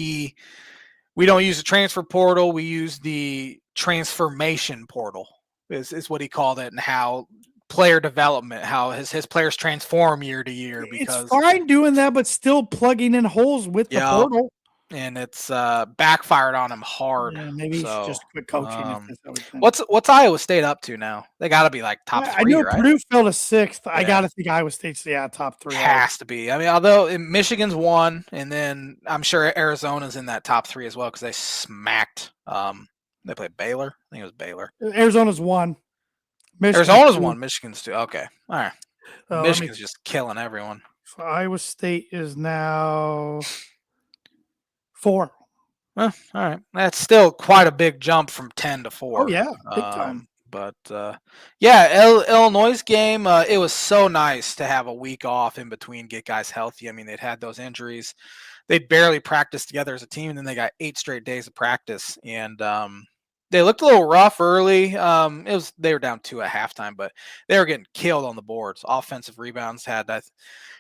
we don't use the transfer portal, we use the transformation portal is what he called it, and how player development, how his players transform year to year It's because fine doing that, but still plugging in holes with the yeah, portal. and it's backfired on him hard. Yeah, maybe he should So just quit coaching if that's how he thinks. what's Iowa State up to now? They got to be like top I three, know right? Purdue fell to 6th. I Yeah. got to think Iowa State's top 3. Has to be. I mean, although Michigan's one, and then I'm sure Arizona's in that top 3 as well because they smacked. They played Baylor. I think it was Baylor. Arizona's 1. Arizona's 1. Michigan's 2. Okay, all right. Oh, Michigan's just killing everyone. So Iowa State is now 4. Well, all right. That's still quite a big jump from 10 to 4. Oh yeah, big time. But yeah, Illinois' game, it was so nice to have a week off in between, get guys healthy. I mean, they'd had those injuries. They'd barely practiced together as a team, and then they got 8 straight days of practice. And they looked a little rough early. They were down 2 at halftime, but they were getting killed on the boards. Offensive rebounds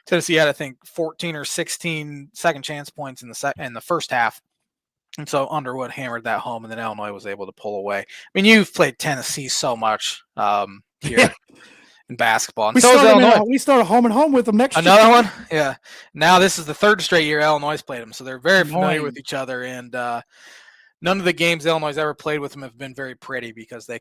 Tennessee had, I think, 14 or 16 second chance points in the first half. And so Underwood hammered that home, and then Illinois was able to pull away. I mean, you've played Tennessee so much here in basketball, and so is Illinois. We started home and home with them next year. Another one, yeah. Now this is the 3rd straight year Illinois played them, so they're very familiar with each other. And none of the games Illinois has ever played with them have been very pretty because they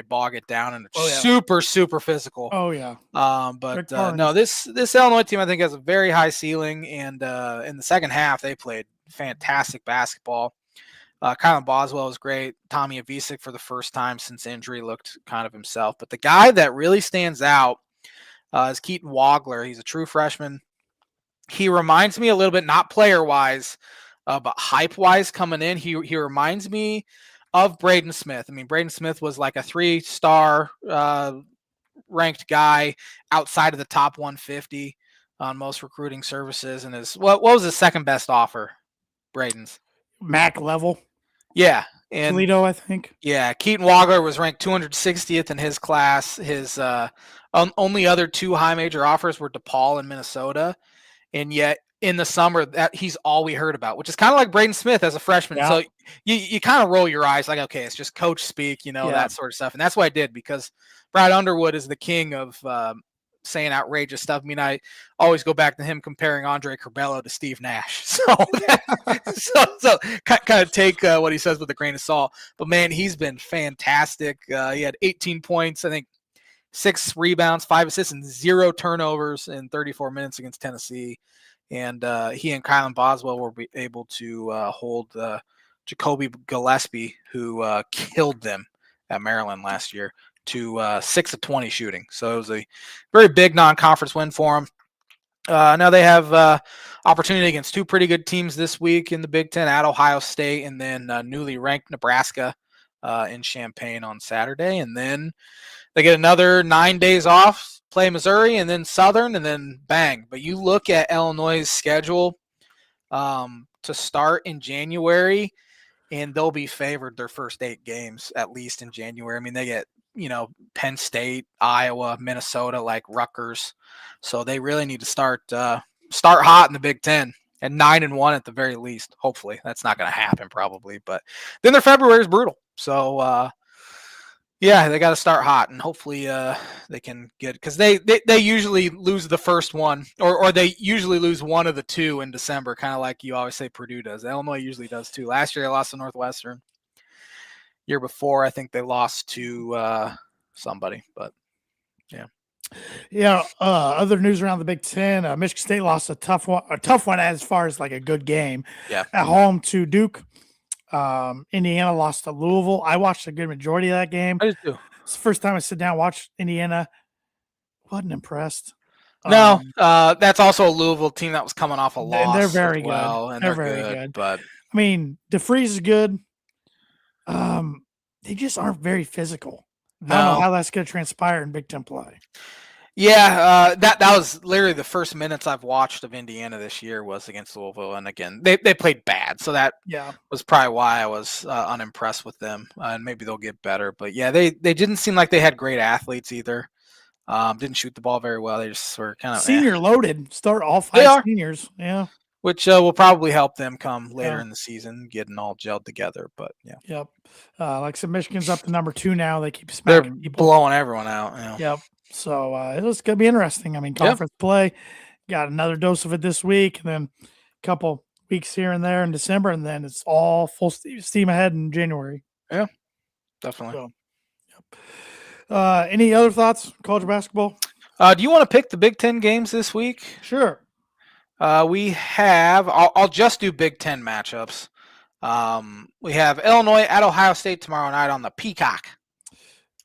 bog it down, and it's super physical. Oh yeah. But no, this Illinois team I think has a very high ceiling, and in the second half they played fantastic basketball. Kylan Boswell was great. Tommy Avicic for the first time since injury looked kind of himself. But the guy that really stands out is Keaton Wagler. He's a true freshman. He reminds me a little bit, not player-wise, but hype-wise coming in. He reminds me of Braden Smith. I mean, Braden Smith was like a 3-star ranked guy outside of the top 150 on most recruiting services. And what was his second best offer? Braden's MAC level. Yeah. And Toledo, I think. Yeah. Keaton Wagler was ranked 260th in his class. His only other 2 high major offers were DePaul and Minnesota. And yet in the summer, that he's all we heard about, which is kind of like Braden Smith as a freshman. Yeah. So you kind of roll your eyes like, okay, it's just coach speak, that sort of stuff. And that's what I did, because Brad Underwood is the king of saying outrageous stuff. I mean, I always go back to him comparing Andre Curbelo to Steve Nash. So kind of take what he says with a grain of salt. But man, he's been fantastic. He had 18 points, I think 6 rebounds, 5 assists, and 0 turnovers in 34 minutes against Tennessee. And he and Kylan Boswell were able to hold Jacoby Gillespie, who killed them at Maryland last year, to 6 of 20 shooting. So it was a very big non-conference win for them. Now they have opportunity against 2 pretty good teams this week in the Big Ten, at Ohio State, and then newly ranked Nebraska in Champaign on Saturday. And then they get another 9 days off, play Missouri, and then Southern, and then bang. But you look at Illinois' schedule to start in January, and they'll be favored their first 8 games, at least in January. I mean, they get, Penn State, Iowa, Minnesota, like Rutgers. So they really need to start hot in the Big Ten, and 9-1 at the very least. Hopefully that's not going to happen probably, but then their February is brutal. So yeah, they got to start hot, and hopefully they can get, because they usually lose the first one, or they usually lose one of the 2 in December, kind of like you always say Purdue does. Illinois usually does too. Last year they lost to Northwestern. Year before, I think they lost to somebody, but yeah. Other news around the Big Ten: Michigan State lost a tough one as far as like a good game Yeah. at home to Duke. Indiana lost to Louisville. I watched a good majority of that game. I just do. It's the first time I sit down and watch Indiana. Wasn't impressed. No, that's also a Louisville team that was coming off a And they're loss as very well, good. and They're they're very good. good. But I mean, DeFreeze is good. They just aren't very physical. I don't know no, how that's going to transpire in Big Ten play. yeah, that was literally the first minutes I've watched of Indiana this year was against Louisville, and again they played bad, so that Yeah. was probably why I was unimpressed with them, and maybe they'll get better. But yeah, they didn't seem like they had great athletes either. Didn't shoot the ball very well. They just were kind of Senior loaded. Start all They 5 are, seniors. Yeah. which will probably help them come later Yeah. in the season, getting all gelled together. But yeah, Yep. Like I said, Michigan's up to number 2 now. They keep they're smacking people. blowing everyone out. You know? Yep. So it was going to be interesting. I mean, Yeah. conference play, got another dose of it this week, and then a couple weeks here and there in December, and then it's all full steam ahead in January. Yeah, definitely. So, yep. Any other thoughts, college basketball? Do you want to pick the Big Ten games this week? Sure. We have. I'll just do Big Ten matchups. We have Illinois at Ohio State tomorrow night on the Peacock.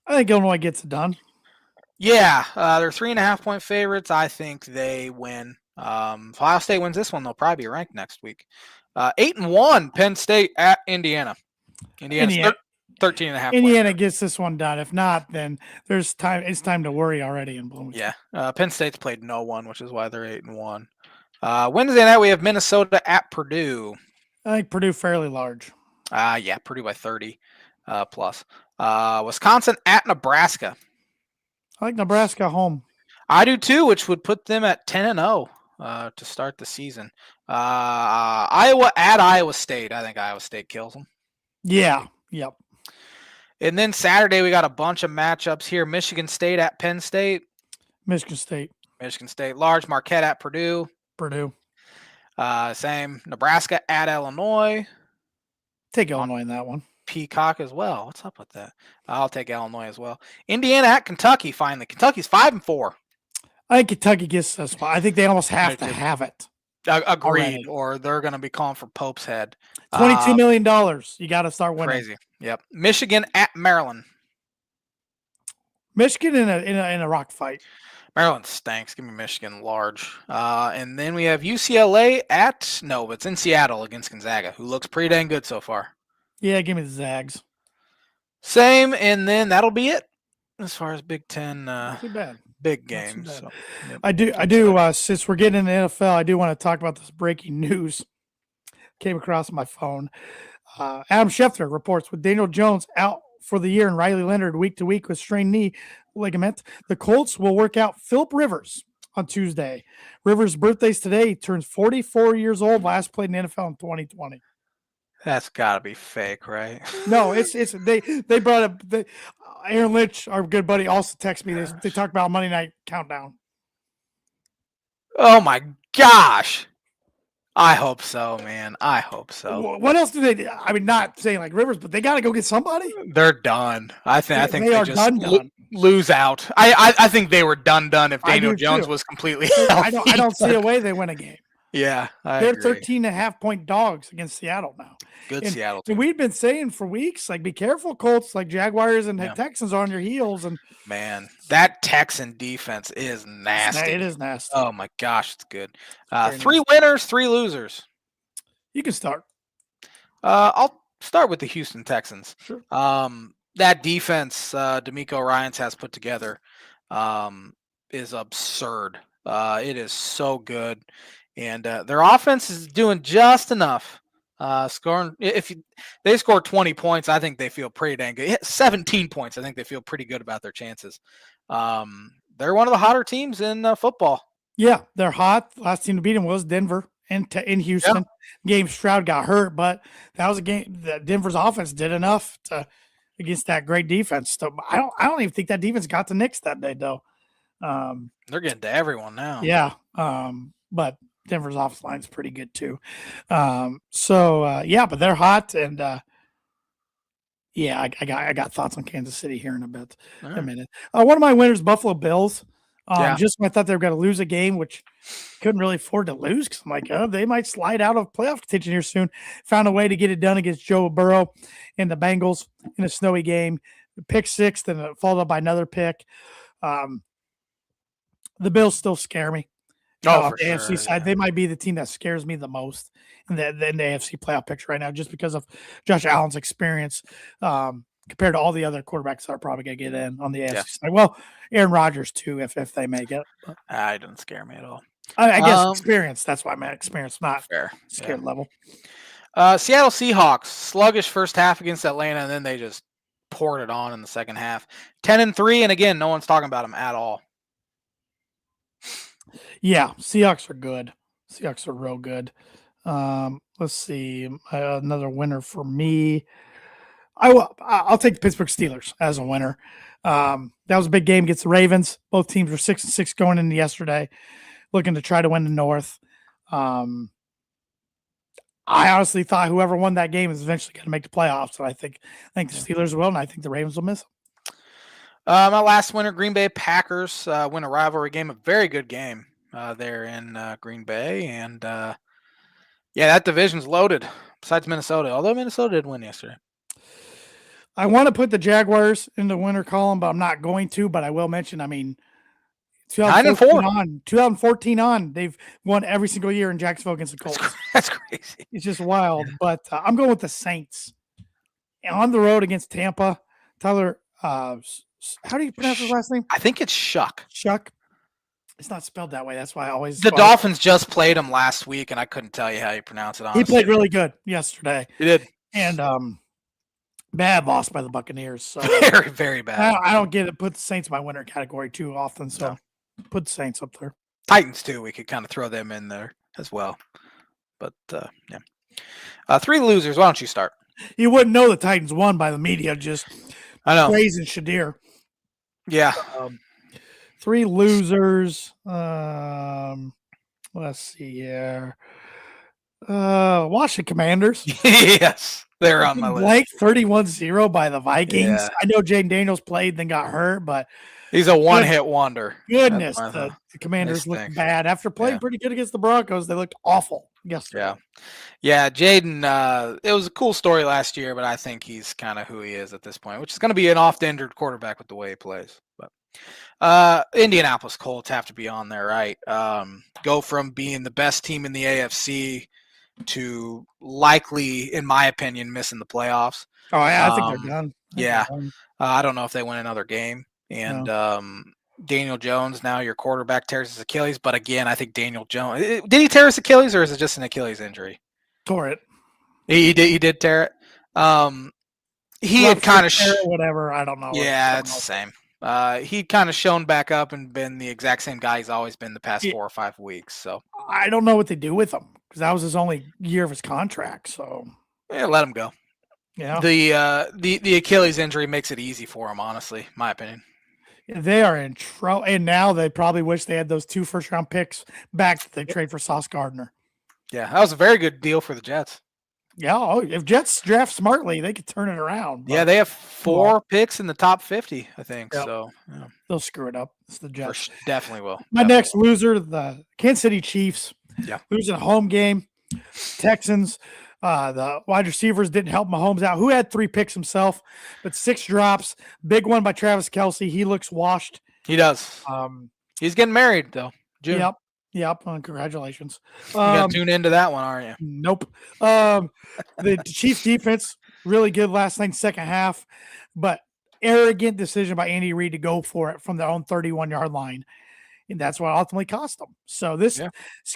I think Illinois gets it done. Yeah, they're 3.5-point favorites. I think they win. If Ohio State wins this one, they'll probably be ranked next week. 8-1 Penn State at Indiana. Indiana's 13.5. Indiana gets this one done. If not, then there's time. It's time to worry already in Bloomington. Yeah, Penn State's played no one, which is why they're 8-1. Wednesday night we have Minnesota at Purdue. I think Purdue fairly large. Yeah, Purdue by 30 plus. Wisconsin at Nebraska. I like Nebraska home. I do too, which would put them at 10-0 to start the season. Iowa at Iowa State. I think Iowa State kills them. Yeah. Yep. And then Saturday we got a bunch of matchups here. Michigan State at Penn State. Michigan State. Michigan State large. Marquette at Purdue. Purdue. Same. Nebraska at Illinois. Take Illinois in that one. Peacock as well. What's up with that? I'll take Illinois as well. Indiana at Kentucky. Finally, Kentucky's 5-4. I think Kentucky gets this one. I think they almost have to have it. Agreed. Already. Or they're going to be calling for Pope's head. $22 million. You got to start winning. Crazy. Yep. Michigan at Maryland. Michigan in a rock fight. Maryland stinks. Give me Michigan large. And then we have UCLA it's in Seattle against Gonzaga, who looks pretty dang good so far. Yeah, give me the Zags. Same, and then that'll be it as far as Big Ten too bad. Big games. So, yep. I do. Since we're getting into NFL, I do want to talk about this breaking news. Came across my phone. Adam Schefter reports with Daniel Jones out for the year and Riley Leonard week to week with strained knee ligament, the Colts will work out Philip Rivers on Tuesday. Rivers' birthday's today. He turns 44 years old. Last played in the NFL in 2020. That's got to be fake, right? No, it's they brought up Aaron Lynch, our good buddy, also texted me. They talked about Monday Night Countdown. Oh my gosh. I hope so, man. I hope so. What else do they do? I mean, not saying like Rivers, but they got to go get somebody. They're done. I think they are just done. Lose out. I think they were done if Daniel Jones was completely healthy. I don't see a way they win a game. Yeah, they're 13.5-point dogs against Seattle now. Good Seattle team. And we've been saying for weeks, like, be careful, Colts, like Jaguars and Texans are on your heels. And man, that Texan defense is nasty. It is nasty. Oh my gosh, it's good. 3 winners, 3 losers. You can start. I'll start with the Houston Texans. Sure. That defense D'Amico Ryans has put together is absurd. It is so good. And their offense is doing just enough. Scoring, they score 20 points, I think they feel pretty dang good. 17 points, I think they feel pretty good about their chances. They're one of the hotter teams in football. Yeah, they're hot. Last team to beat them was Denver in Houston. Yeah. Game Stroud got hurt, but that was a game that Denver's offense did enough against that great defense. So I don't even think that defense got to Knicks that day, though. They're getting to everyone now. Yeah, but Denver's offensive line is pretty good too. But they're hot, and I got thoughts on Kansas City here in a minute. One of my winners, Buffalo Bills. Yeah. Just when I thought they were going to lose a game, which couldn't really afford to lose because I'm like, oh, they might slide out of playoff contention here soon. Found a way to get it done against Joe Burrow and the Bengals in a snowy game. Pick six, then followed up by another pick. The Bills still scare me. Oh, On for the AFC sure. side, Yeah. they might be the team that scares me the most in the AFC playoff picture right now, just because of Josh Allen's experience compared to all the other quarterbacks that are probably going to get in on the AFC Yeah. side. Well, Aaron Rodgers too, if they make it. But It doesn't scare me at all. I guess experience. That's why I meant experience, not Fair. scared level. Seattle Seahawks, sluggish first half against Atlanta, and then they just poured it on in the second half. 10-3, and again, no one's talking about them at all. Yeah, Seahawks are good. Seahawks are real good. Let's see. Another winner for me. I'll take the Pittsburgh Steelers as a winner. That was a big game against the Ravens. Both teams were 6-6 going into yesterday, looking to try to win the North. I honestly thought whoever won that game is eventually going to make the playoffs. So I think the Steelers will, and I think the Ravens will miss them. My last winner, Green Bay Packers, win a rivalry game, a very good game there in Green Bay. And that division's loaded besides Minnesota, although Minnesota did win yesterday. I want to put the Jaguars in the winner column, but I'm not going to. But I will mention, 2014 on, they've won every single year in Jacksonville against the Colts. That's crazy. It's just wild. But I'm going with the Saints on the road against Tampa. Tyler, how do you pronounce his last name? I think it's Shuck. Shuck. It's not spelled that way. That's why I always. The Dolphins just played him last week, and I couldn't tell you how you pronounce it. Honestly. He played really good yesterday. He did. And bad loss by the Buccaneers. So very, very bad. I don't get it. Put the Saints in my winner category too often. So put the Saints up there. Titans too. We could kind of throw them in there as well. But three losers. Why don't you start? You wouldn't know the Titans won by the media just praising Shadir. Yeah. Three losers. Let's see here. Washington Commanders. Yes. They're on my list. Blank 31-0 by the Vikings. Yeah. I know Jaden Daniels played, then got hurt, but he's a one-hit wonder. Goodness, the Commanders looked bad. After playing pretty good against the Broncos, they looked awful yesterday. Yeah, Jaden, it was a cool story last year, but I think he's kind of who he is at this point, which is going to be an oft-injured quarterback with the way he plays. But Indianapolis Colts have to be on there, right? Go from being the best team in the AFC to likely, in my opinion, missing the playoffs. Oh, yeah, I think they're done. I don't know if they win another game. And Daniel Jones, now your quarterback, tears his Achilles. But again, I think Daniel Jones, did he tear his Achilles or is it just an Achilles injury? Tore it. He did tear it. He had kind of whatever. I don't know. Yeah, it's the same. He kind of shown back up and been the exact same guy he's always been the past 4 or 5 weeks. So I don't know what they do with him because that was his only year of his contract. So let him go. Yeah. The Achilles injury makes it easy for him, honestly, my opinion. They are in trouble, and now they probably wish they had those 2 first-round picks back that they trade for Sauce Gardner. Yeah, that was a very good deal for the Jets. Yeah, if Jets draft smartly, they could turn it around. Yeah, they have 4 picks in the top 50, I think. Yep. So they'll screw it up. It's the Jets. Definitely will. My next loser, the Kansas City Chiefs. Yeah, losing a home game. Texans. The wide receivers didn't help Mahomes out, who had 3 picks himself, but 6 drops. Big one by Travis Kelce. He looks washed. He does. He's getting married though. June. Yep. Congratulations. You got to tune into that one, aren't you? Nope. The Chiefs defense really good last night, second half, but arrogant decision by Andy Reid to go for it from their own 31-yard line. And that's what ultimately cost them. So this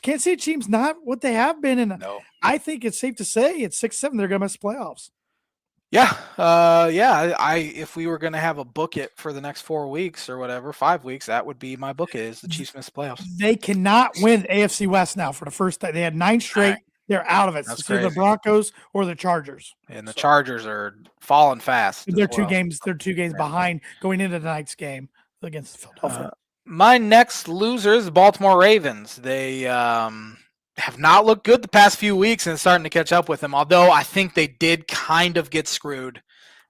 Kansas City team's not what they have been. And I think it's safe to say at 6-7, they're going to miss playoffs. Yeah. If we were going to have a book it for the next 4 weeks or whatever, 5 weeks, that would be my book is the Chiefs miss playoffs. They cannot win AFC West now for the first time. They had 9 straight. Right. They're out of it. It's either the Broncos or the Chargers. And the Chargers are falling fast. They're 2 games. They're 2 games behind going into tonight's game against Philadelphia. My next loser is the Baltimore Ravens. They have not looked good the past few weeks and starting to catch up with them, although I think they did kind of get screwed.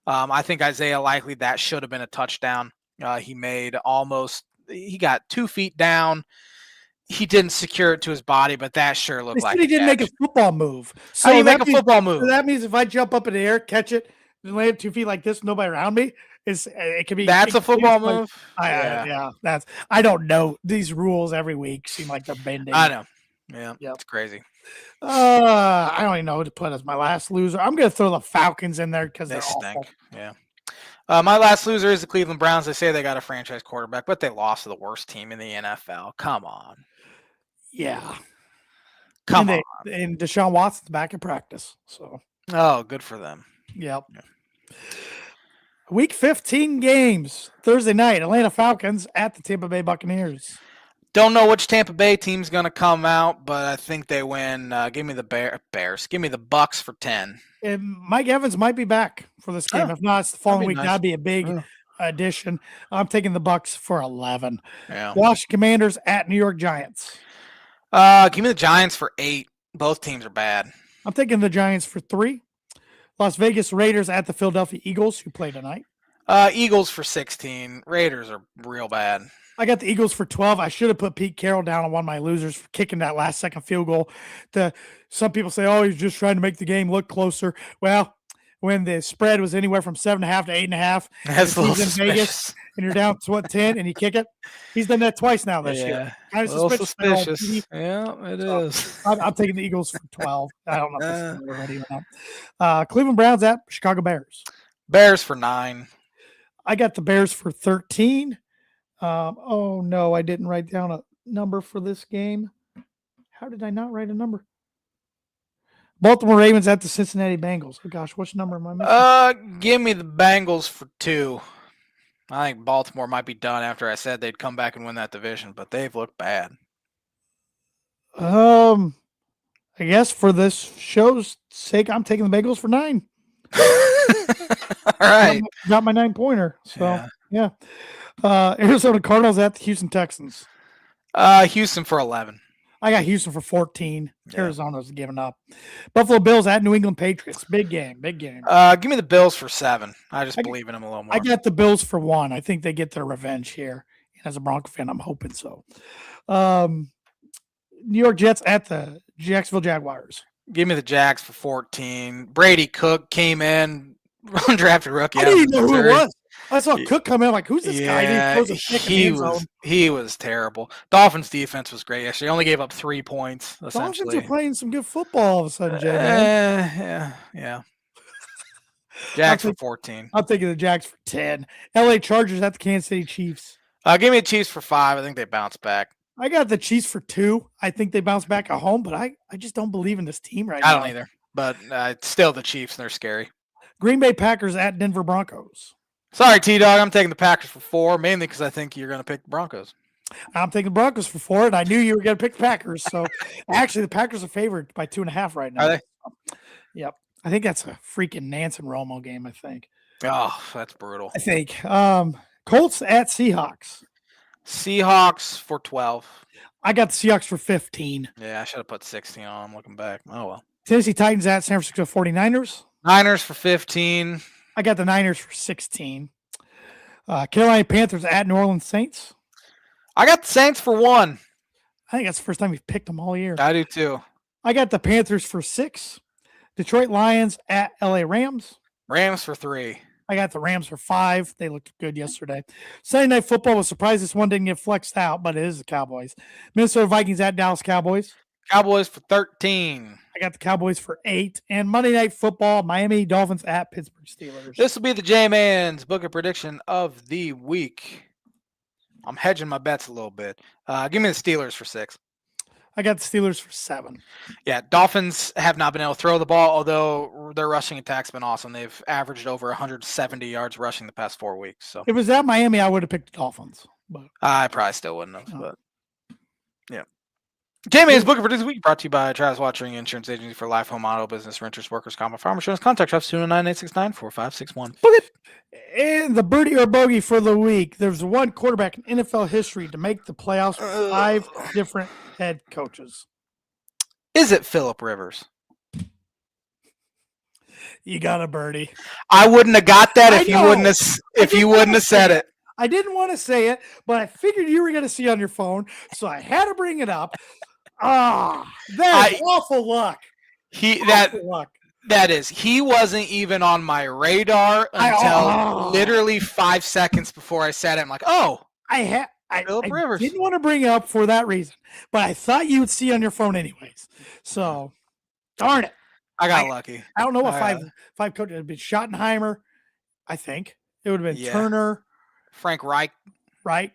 I think Isaiah Likely, that should have been a touchdown. He made almost he got 2 feet down. He didn't secure it to his body, but that sure They looked said like he a didn't make a catch. football move. How do So you make that a means football move? if I jump up in the air, catch it, and land 2 feet like this, nobody around me, it can be. That's a football move? Yeah. Yeah, I don't know. These rules every week seem like they're bending. I know. Yeah, Yep. it's crazy. I don't even know who to put as my last loser. I'm going to throw the Falcons in there because They they're stink. awful. Yeah. My last loser is the Cleveland Browns. They say they got a franchise quarterback, but they lost to the worst team in the NFL. Come on. Yeah. Come on. And Deshaun Watson's back in practice. So, Oh, good for them. yep. Yeah. Week 15 games. Thursday night, Atlanta Falcons at the Tampa Bay Buccaneers. Don't know which Tampa Bay team's going to come out, but I think they win. Give me the Bears. Give me the Bucks for 10. And Mike Evans might be back for this game. If not, it's the following week. Nice. That'd be a big addition. I'm taking the Bucks for 11. Yeah. Washington Commanders at New York Giants. Give me the Giants for 8. Both teams are bad. I'm taking the Giants for 3. Las Vegas Raiders at the Philadelphia Eagles, who play tonight. Eagles for 16. Raiders are real bad. I got the Eagles for 12. I should have put Pete Carroll down on one of my losers for kicking that last second field goal. Some people say, oh, he's just trying to make the game look closer. Well, when the spread was anywhere from 7.5 to 8.5, that's a little in Vegas, and you're down to 10, and you kick it. He's done that twice now this year. Kind of suspicious. Yeah, it is. I'm taking the Eagles for 12. I don't know if it's already or not. Cleveland Browns at Chicago Bears. Bears for 9. I got the Bears for 13. Oh, no, I didn't write down a number for this game. How did I not write a number? Baltimore Ravens at the Cincinnati Bengals. Oh, gosh, which number am I missing? Give me the Bengals for 2. I think Baltimore might be done after I said they'd come back and win that division, but they've looked bad. I guess for this show's sake, I'm taking the Bengals for 9. All right. Got my 9-pointer. So, yeah. Arizona Cardinals at the Houston Texans. Houston for 11. I got Houston for 14. Yeah. Arizona's giving up. Buffalo Bills at New England Patriots. Big game. Big game. Give me the Bills for 7. I just believe in them a little more. I got the Bills for 1. I think they get their revenge here. And as a Bronco fan, I'm hoping so. New York Jets at the Jacksonville Jaguars. Give me the Jags for 14. Brady Cook came in, undrafted rookie. I didn't even know who it was. I saw Cook come in. I'm like, who's this guy? He was terrible. Dolphins defense was great yesterday. Only gave up 3 points. Essentially, Dolphins are playing some good football all of a sudden, Jay. Yeah. Jags for 14. I'm taking the Jags for 10. LA Chargers at the Kansas City Chiefs. Give me the Chiefs for 5. I think they bounce back. I got the Chiefs for 2. I think they bounce back at home, but I just don't believe in this team right now. I don't either. But still the Chiefs, and they're scary. Green Bay Packers at Denver Broncos. Sorry, T-Dog. I'm taking the Packers for 4, mainly because I think you're going to pick the Broncos. I'm taking the Broncos for 4, and I knew you were going to pick the Packers. So, actually, the Packers are favored by 2.5 right now. Are they? Yep. I think that's a freaking Nance and Romo game, I think. Oh, that's brutal. I think. Colts at Seahawks. Seahawks for 12. I got the Seahawks for 15. Yeah, I should have put 16 on. I'm looking back. Oh, well. Tennessee Titans at San Francisco 49ers. Niners for 15. I got the Niners for 16. Carolina Panthers at New Orleans Saints. I got the Saints for 1. I think that's the first time we've picked them all year. I do too. I got the Panthers for 6. Detroit Lions at LA Rams. Rams for 3. I got the Rams for 5. They looked good yesterday. Sunday Night Football was surprised this one didn't get flexed out, but it is the Cowboys. Minnesota Vikings at Dallas Cowboys. Cowboys for 13. I got the Cowboys for 8. And Monday Night Football, Miami Dolphins at Pittsburgh Steelers. This will be the J-Man's book of prediction of the week. I'm hedging my bets a little bit. Give me the Steelers for 6. I got the Steelers for 7. Yeah, Dolphins have not been able to throw the ball, although their rushing attack's been awesome. They've averaged over 170 yards rushing the past 4 weeks. So if it was at Miami, I would have picked the Dolphins. But I probably still wouldn't have. But yeah. J-Man's book of prediction of the week brought to you by Travis Watching Insurance Agency for life, home, auto, business, renters, workers, common, farm insurance. Contact Travis 209-869-4561. Book it. And the birdie or bogey for the week. There's one quarterback in NFL history to make the playoffs with 5 different head coaches. Is it Phillip Rivers? You got a birdie. I wouldn't have got that if you wouldn't have said it. I didn't want to say it, but I figured you were going to see on your phone, so I had to bring it up. That is awful luck. He wasn't even on my radar until literally 5 seconds before I said it. I'm like, oh, I didn't want to bring it up for that reason, but I thought you would see on your phone anyways. So, darn it. I got lucky. I don't know what five coaches. It would have been Schottenheimer, I think. It would have been Turner. Frank Reich. Right.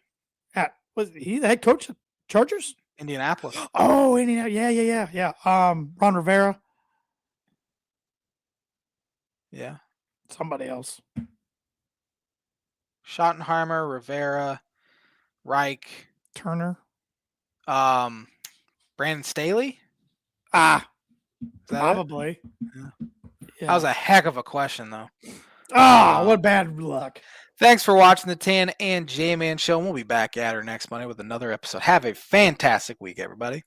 Was he the head coach of Chargers? Indianapolis. Oh, Indianapolis. Yeah. Ron Rivera. Yeah. Somebody else. Schottenheimer, Rivera, Reich. Turner. Brandon Staley? Probably. That was a heck of a question, though. What bad luck. Thanks for watching the Tan and J-Man Show. We'll be back at her next Monday with another episode. Have a fantastic week, everybody.